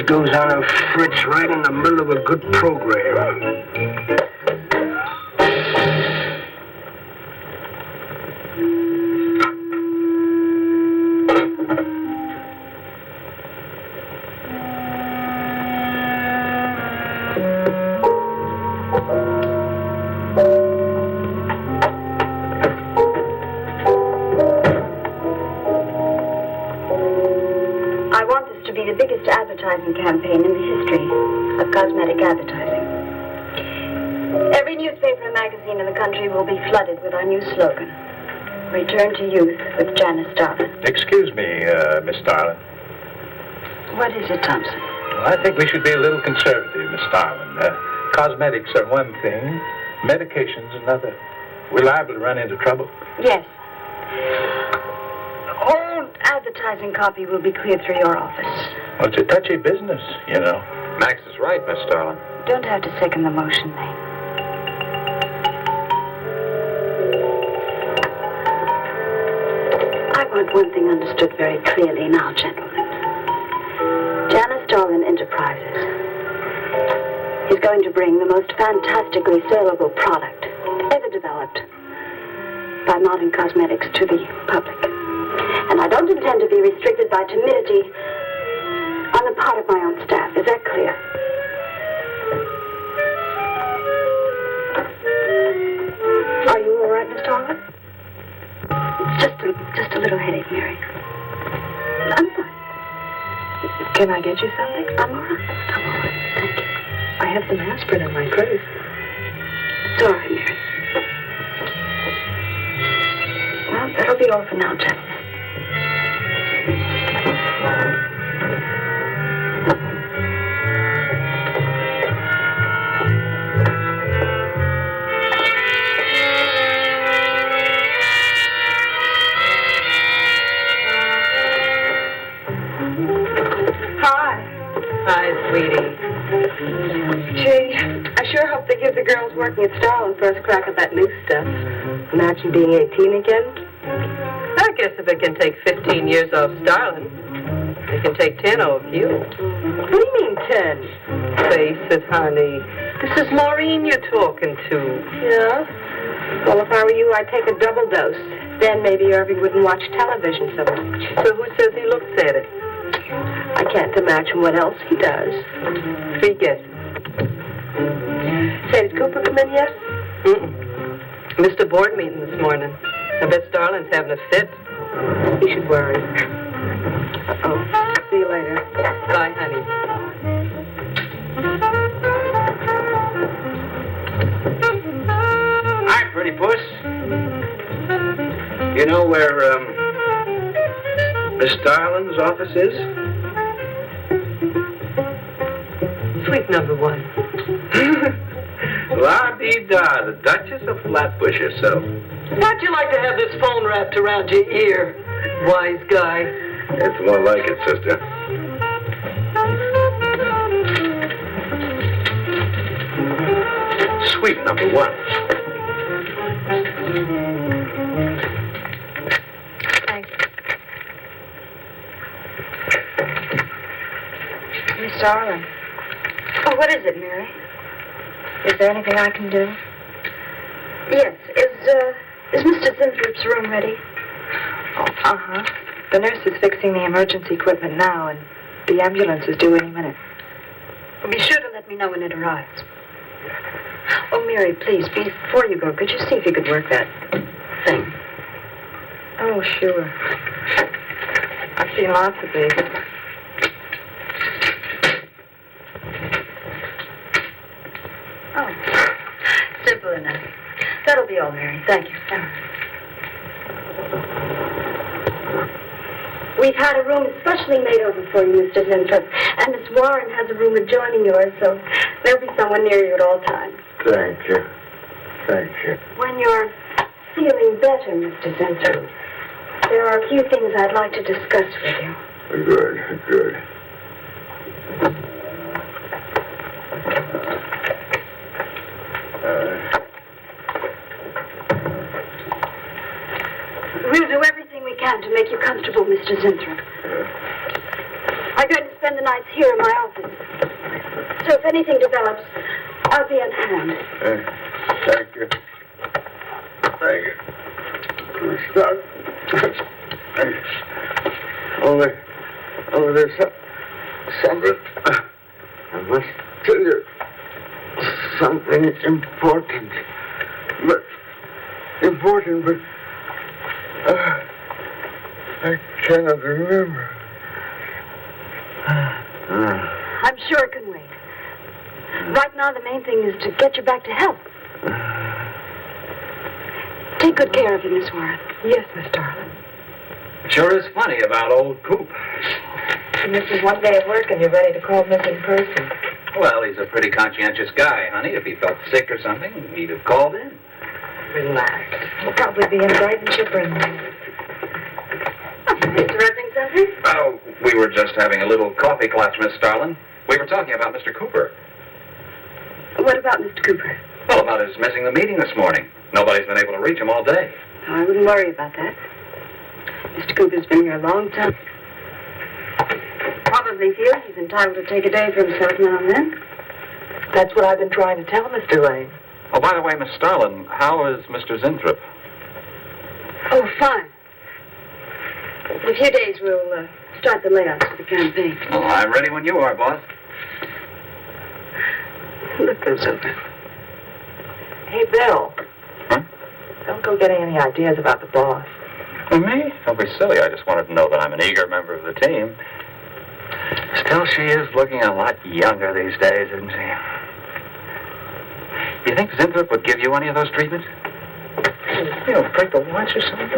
Speaker 12: Goes on a fritz right in the middle of a good program.
Speaker 6: Campaign in the history of cosmetic advertising. Every newspaper and magazine in the country will be flooded with our new slogan, Return to Youth with Janice Starlin.
Speaker 13: Excuse me, Miss Starlin.
Speaker 6: What is it, Thompson?
Speaker 13: Well, I think we should be a little conservative, Miss Starlin. Cosmetics are one thing, medications another. We're liable to run into trouble.
Speaker 6: Yes. Old advertising copy will be cleared through your office.
Speaker 13: Well, it's a touchy business, you know.
Speaker 11: Max is right, Miss Starlin.
Speaker 6: Don't have to second the motion, Lane. I want one thing understood very clearly now, gentlemen. Janice Starlin Enterprises is going to bring the most fantastically saleable product ever developed by modern cosmetics to the public. And I don't intend to be restricted by timidity on the part of my own staff. Is that clear? Are you all right, Miss Starlin? It's just a little headache, Mary. I'm fine.
Speaker 9: Can I get you something?
Speaker 6: I'm all right. I'm all right. Thank you.
Speaker 9: I have some aspirin in my purse.
Speaker 6: Sorry, Mary. Well, that'll be all for now, gentlemen.
Speaker 10: Hi, sweetie. Gee, I sure hope they give the girls working at Starlin first crack at that new stuff. Imagine being 18 again. I guess if it can take 15 years off Starlin, it can take 10 off you. What do you mean 10? Face it, honey. This is Maureen you're talking to. Yeah? Well, if I were you, I'd take a double dose. Then maybe Irving wouldn't watch television so much. So who says he looks at it? I can't imagine what else he does. Forget it. Say, did Cooper come in yet? Missed a board meeting this morning. I bet Starlin's having a fit. You should worry. Uh-oh. See you later. Bye, honey.
Speaker 7: Hi, pretty puss. You know where, Miss Starlin's office is?
Speaker 10: Suite number 1.
Speaker 7: La-dee-da, the Duchess of Flatbush herself.
Speaker 10: How'd you like to have this phone wrapped around your ear, wise guy?
Speaker 7: It's more like it, sister. Suite number 1.
Speaker 6: Thank you. Miss Starlin. Oh, what is it, Mary? Is there anything I can do? Yes. Is Mr. Zinthrop's room ready?
Speaker 9: Uh-huh. The nurse is fixing the emergency equipment now, and the ambulance is due any minute.
Speaker 6: Well, be sure to let me know when it arrives. Oh, Mary, please, before you go, could you see if you could work that thing?
Speaker 9: Oh, sure. I've seen lots of these.
Speaker 6: Oh, simple enough. That'll be all, Mary. Thank you. We've had a room specially made over for you, Mr. Zinthrop. And Miss Warren has a room adjoining yours, so there'll be someone near you at all times.
Speaker 2: Thank you. Thank you.
Speaker 6: When you're feeling better, Mr. Zinthrop, there are a few things I'd like to discuss with you.
Speaker 2: Good, good.
Speaker 6: We'll do everything we can to make you comfortable, Mr. Zinthrop. I'm going to spend the nights here in my office. So if anything develops, I'll be on hand.
Speaker 2: Thank you. Thank you. Stop. Only there's something. I must tell you something important. But I cannot remember.
Speaker 6: I'm sure it can wait. Right now, the main thing is to get you back to health. Take good care of him, Miss Warren.
Speaker 9: Yes, Miss Darling.
Speaker 7: Sure is funny about old Coop.
Speaker 9: He misses one day of work and you're ready to call missing person.
Speaker 7: Well, he's a pretty conscientious guy, honey. If he felt sick or something, he'd have called in.
Speaker 9: Relax. He'll probably be in bright and chipper in the
Speaker 6: Interrupting something?
Speaker 8: Oh, we were just having a little coffee class, Miss Starlin. We were talking about Mr. Cooper.
Speaker 6: What about Mr. Cooper?
Speaker 8: Well, about his missing the meeting this morning. Nobody's been able to reach him all day.
Speaker 6: Oh, I wouldn't worry about that. Mr. Cooper's been here a long time. Probably feels he's entitled to take a day for himself now and then.
Speaker 9: That's what I've been trying to tell Mr. Lane.
Speaker 8: Oh, by the way, Miss Starlin, how is Mr. Zinthrop?
Speaker 6: Oh, fine. In a few days, we'll start the layouts for the campaign.
Speaker 8: Oh, I'm ready when you are, boss.
Speaker 6: Look those over.
Speaker 9: Hey, Bill.
Speaker 8: Huh?
Speaker 9: Don't go getting any ideas about the boss.
Speaker 8: Well, me? Don't be silly. I just wanted to know that I'm an eager member of the team. Still, she is looking a lot younger these days, isn't she? You think Zinthrop would give you any of those treatments? You know, break the watch or something?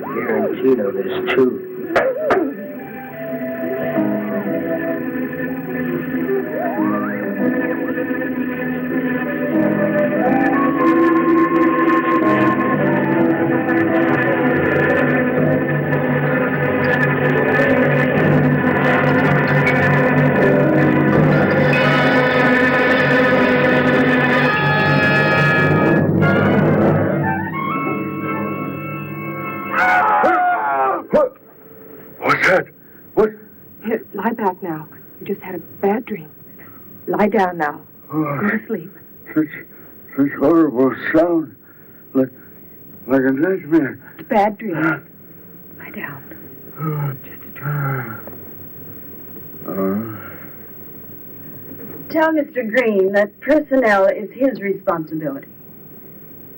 Speaker 12: Tarantino, there's two.
Speaker 14: Lie back now. You just had a bad dream. Lie down now. Go to sleep.
Speaker 2: Such horrible sound. Like a nightmare.
Speaker 14: It's a bad dream. Lie down. Just a dream.
Speaker 6: Tell Mr. Green that personnel is his responsibility.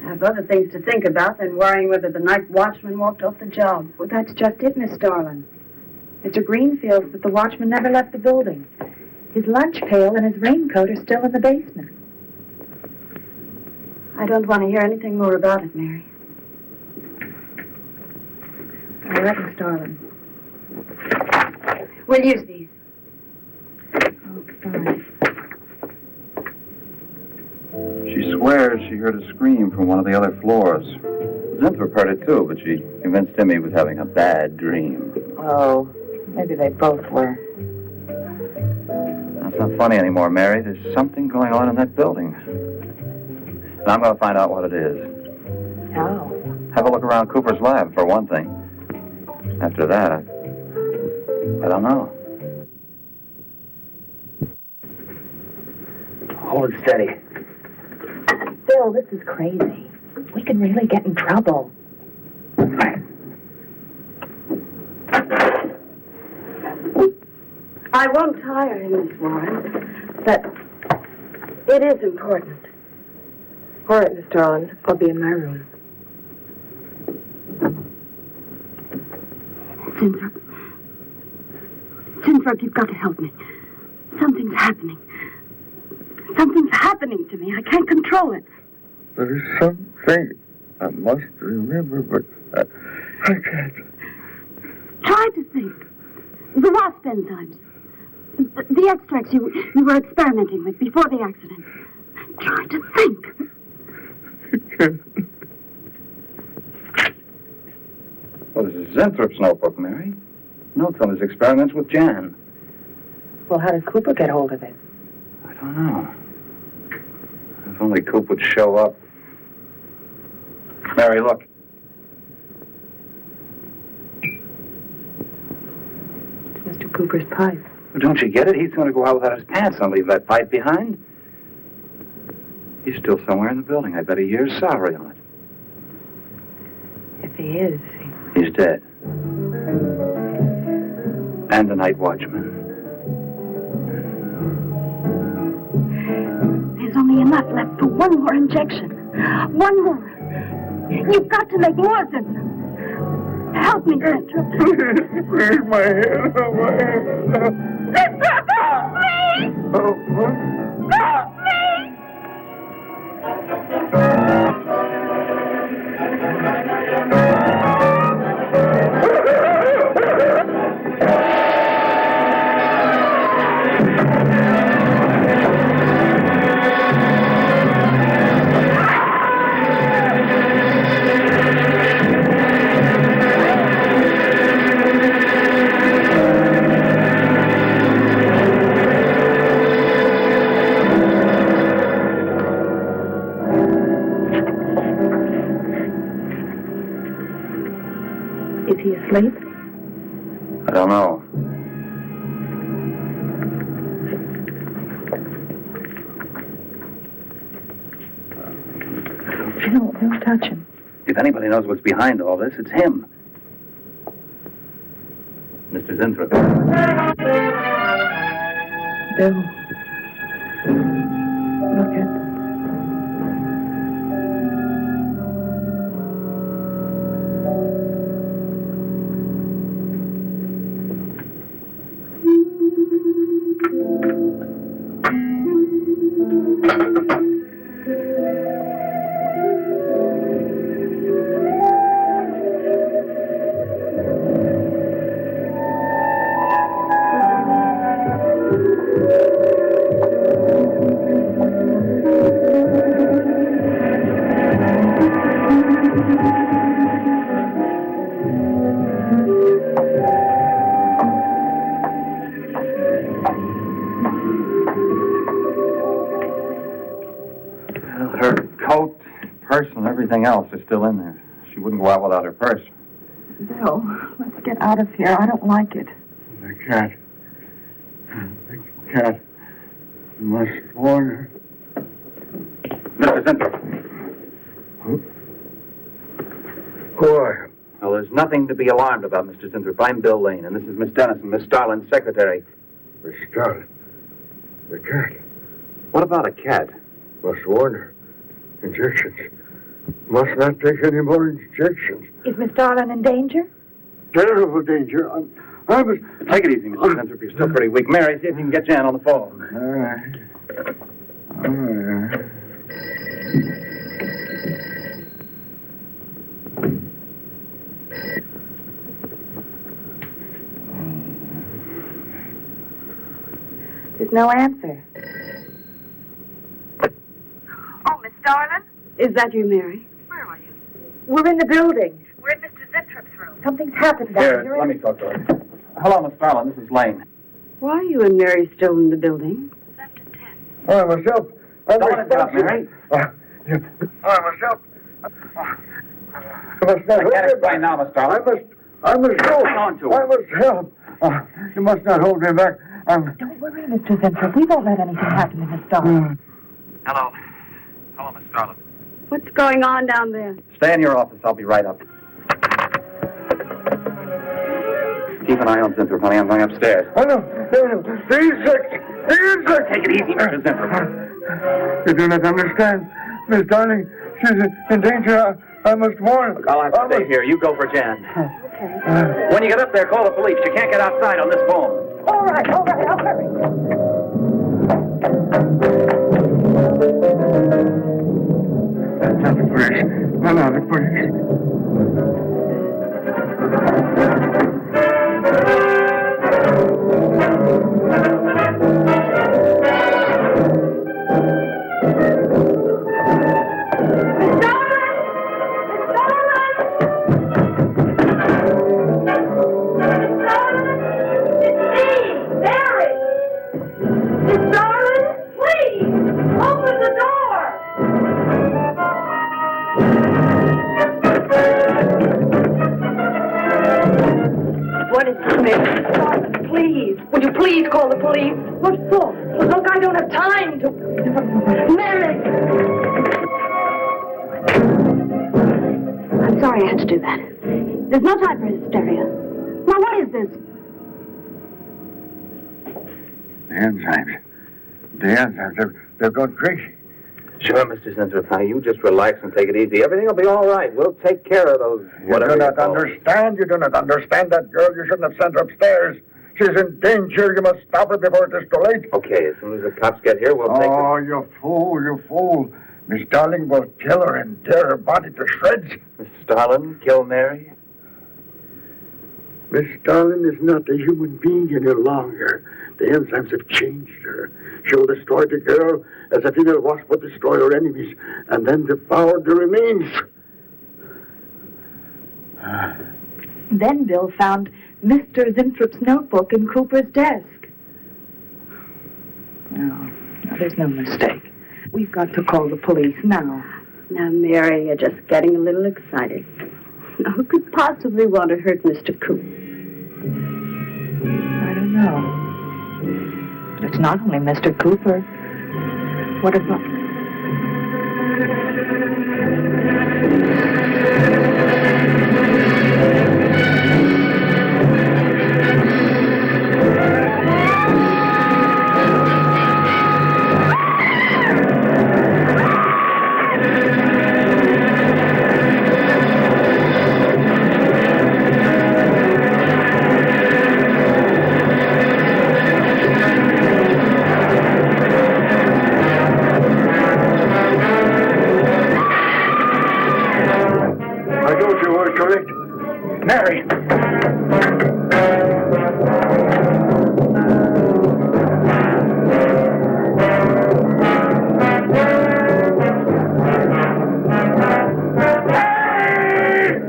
Speaker 6: I have other things to think about than worrying whether the night watchman walked off the job.
Speaker 14: Well, that's just it, Miss Starlin. Mr. Green feels that the watchman never left the building. His lunch pail and his raincoat are still in the basement.
Speaker 6: I don't want to hear anything more about it, Mary.
Speaker 14: All right, Miss Starlin.
Speaker 6: We'll use these.
Speaker 14: Oh, fine.
Speaker 7: She swears she heard a scream from one of the other floors. Zinthrop heard it too, but she convinced him he was having a bad dream.
Speaker 9: Oh, maybe they both were.
Speaker 7: That's not funny anymore, Mary. There's something going on in that building. And I'm going to find out what it is.
Speaker 9: How?
Speaker 7: Have a look around Cooper's lab, for one thing. After that, I don't know.
Speaker 12: Hold it steady.
Speaker 14: Bill, this is crazy. We can really get in trouble.
Speaker 6: I won't tire him, Miss Warren, but it is important.
Speaker 14: All right, Miss Starlin. I'll be in my room.
Speaker 6: Zinthrop, you've got to help me. Something's happening. Something's happening to me. I can't control it.
Speaker 2: There is something I must remember, but I can't.
Speaker 6: Try to think. The wasp enzymes. The extracts you were experimenting with before the accident. Try to think.
Speaker 7: Well, this is Zinthrop's notebook, Mary. Notes on his experiments with Jan.
Speaker 14: Well, how did Cooper get hold of it?
Speaker 7: I don't know. If only Coop would show up. Mary, look.
Speaker 14: It's Mr. Cooper's pipe.
Speaker 7: Well, don't you get it? He's going to go out without his pants and leave that pipe behind. He's still somewhere in the building. I bet a year's salary on it.
Speaker 14: If he is,
Speaker 7: He's dead. And the night watchman.
Speaker 6: There's only enough left for one more injection. One more. You've got to make more, Zinthrop. Help me, Zinthrop.
Speaker 2: Please, my head. Oh, my head.
Speaker 6: Zinthrop, help me!
Speaker 2: Oh, what?
Speaker 6: Help me!
Speaker 8: I don't know.
Speaker 14: Don't touch him.
Speaker 8: If anybody knows what's behind all this, it's him. Mr. Zinthrop.
Speaker 14: Bill. Look at...
Speaker 8: Everything else is still in there. She wouldn't go out without her purse.
Speaker 14: Bill, let's get out of here. I don't like it.
Speaker 2: The cat. The cat. You must warn her.
Speaker 8: Mr. Zinthrop.
Speaker 2: Who are you?
Speaker 8: Well, there's nothing to be alarmed about, Mr. Zinthrop. I'm Bill Lane, and this is Miss Dennison, Miss Starlin's secretary.
Speaker 2: Miss Starlin? The cat.
Speaker 8: What about a cat?
Speaker 2: Must warn her. Injections. Must not take any more injections.
Speaker 14: Is Miss Darlin in danger?
Speaker 2: Terrible danger. I was...
Speaker 8: Take it easy, Mr. Zinthrop. You're still pretty weak. Mary, see if you can get Jan on the phone.
Speaker 2: All right. All right.
Speaker 14: There's no answer. Oh, Miss Darlin?
Speaker 6: Is that you, Mary?
Speaker 14: Where are you? We're in the building. We're in Mr. Zintrop's room. Something's happened down
Speaker 8: Here,
Speaker 14: here.
Speaker 8: let me talk to her. Hello, Miss Starlin. This is Lane.
Speaker 6: Why are you and Mary still in the building?
Speaker 2: I myself.
Speaker 8: Don't interrupt, Mary.
Speaker 2: I myself. I must not
Speaker 8: I can't explain now, Miss Starlin.
Speaker 2: I must go.
Speaker 8: Hang on to her.
Speaker 2: I must help. You must not hold me back.
Speaker 14: Don't worry, Mr. Zinthrop. We won't let anything happen to Miss Darlin.
Speaker 8: Hello. Hello, Miss Starlin.
Speaker 6: What's going on down there?
Speaker 8: Stay in your office. I'll be right up. Keep an eye on Zinthrop, honey. I'm going upstairs.
Speaker 2: Oh, no. The insect. The insect.
Speaker 8: Take it easy, Mr. Zinthrop.
Speaker 2: You do not understand. Miss Darling, she's in danger. I must warn her.
Speaker 8: Look, I'll have to stay here. You go for Jan.
Speaker 14: Okay.
Speaker 8: When you get up there, call the police. You can't get outside on this phone.
Speaker 14: All right. I'll hurry.
Speaker 2: Not the police. No, the police.
Speaker 10: Please call the police. What for? Look, I don't have time to... Mary!
Speaker 6: I'm sorry I had to do that. There's no time for hysteria. Now, what is this?
Speaker 2: The enzymes, they're gone crazy.
Speaker 8: Sure, Mr. Zinthrop. Now, you just relax and take it easy. Everything will be all right. We'll take care of those...
Speaker 2: You do not understand. You do not understand that girl. You shouldn't have sent her upstairs. She's in danger. You must stop her before it is too late.
Speaker 8: Okay, as soon as the cops get here, we'll take her.
Speaker 2: Oh, you fool. Miss Darling will kill her and tear her body to shreds.
Speaker 8: Miss Starlin, kill Mary?
Speaker 2: Miss Darling is not a human being any longer. The enzymes have changed her. She will destroy the girl as a female wasp would destroy her enemies, and then devour the remains.
Speaker 14: Then Bill found Mr. Zintrop's notebook in Cooper's desk. No, there's no mistake. We've got to call the police now.
Speaker 6: Now, Mary, you're just getting a little excited. Who could possibly want to hurt Mr. Cooper?
Speaker 14: I don't know. But it's not only Mr. Cooper. What about...
Speaker 12: Mary!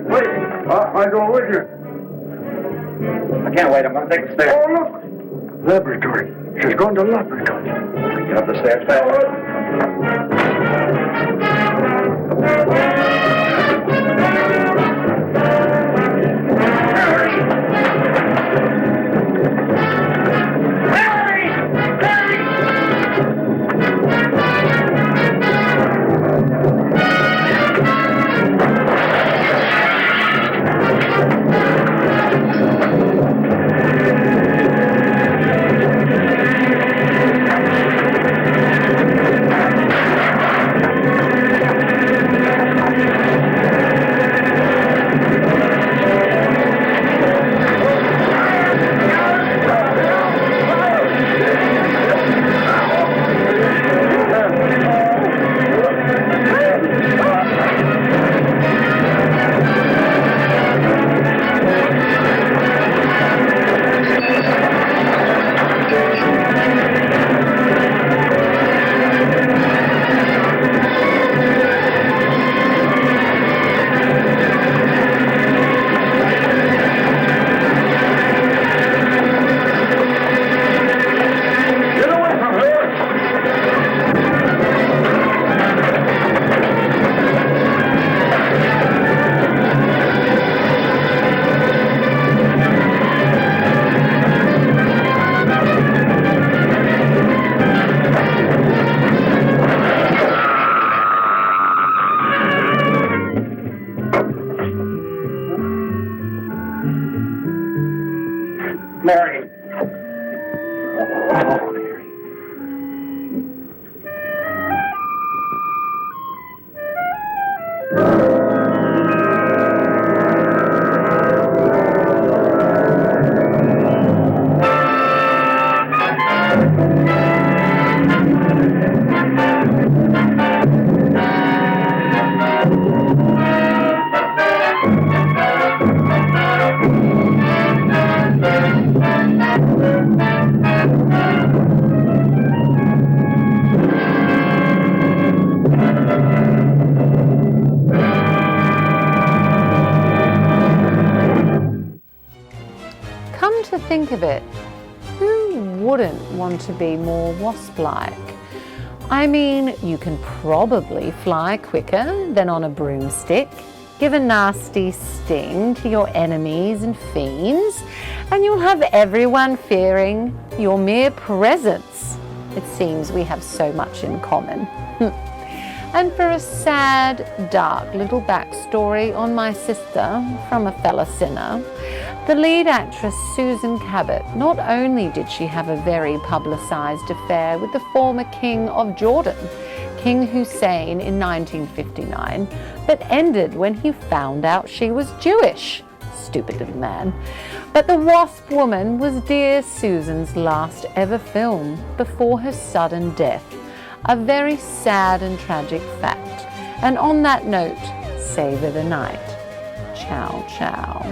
Speaker 2: Wait, I go with you.
Speaker 8: I can't wait. I'm going to take the stairs.
Speaker 2: Oh, look! Laboratory. She's going to laboratory.
Speaker 8: Get up the stairs fast.
Speaker 12: Mary!
Speaker 1: Think of it, who wouldn't want to be more wasp-like? I mean, you can probably fly quicker than on a broomstick, give a nasty sting to your enemies and fiends, and you'll have everyone fearing your mere presence. It seems we have so much in common. And for a sad, dark little backstory on my sister from a fella sinner, the lead actress Susan Cabot, not only did she have a very publicised affair with the former King of Jordan, King Hussein, in 1959, but ended when he found out she was Jewish. Stupid little man. But The Wasp Woman was dear Susan's last ever film before her sudden death. A very sad and tragic fact. And on that note, savor the night. Ciao, ciao.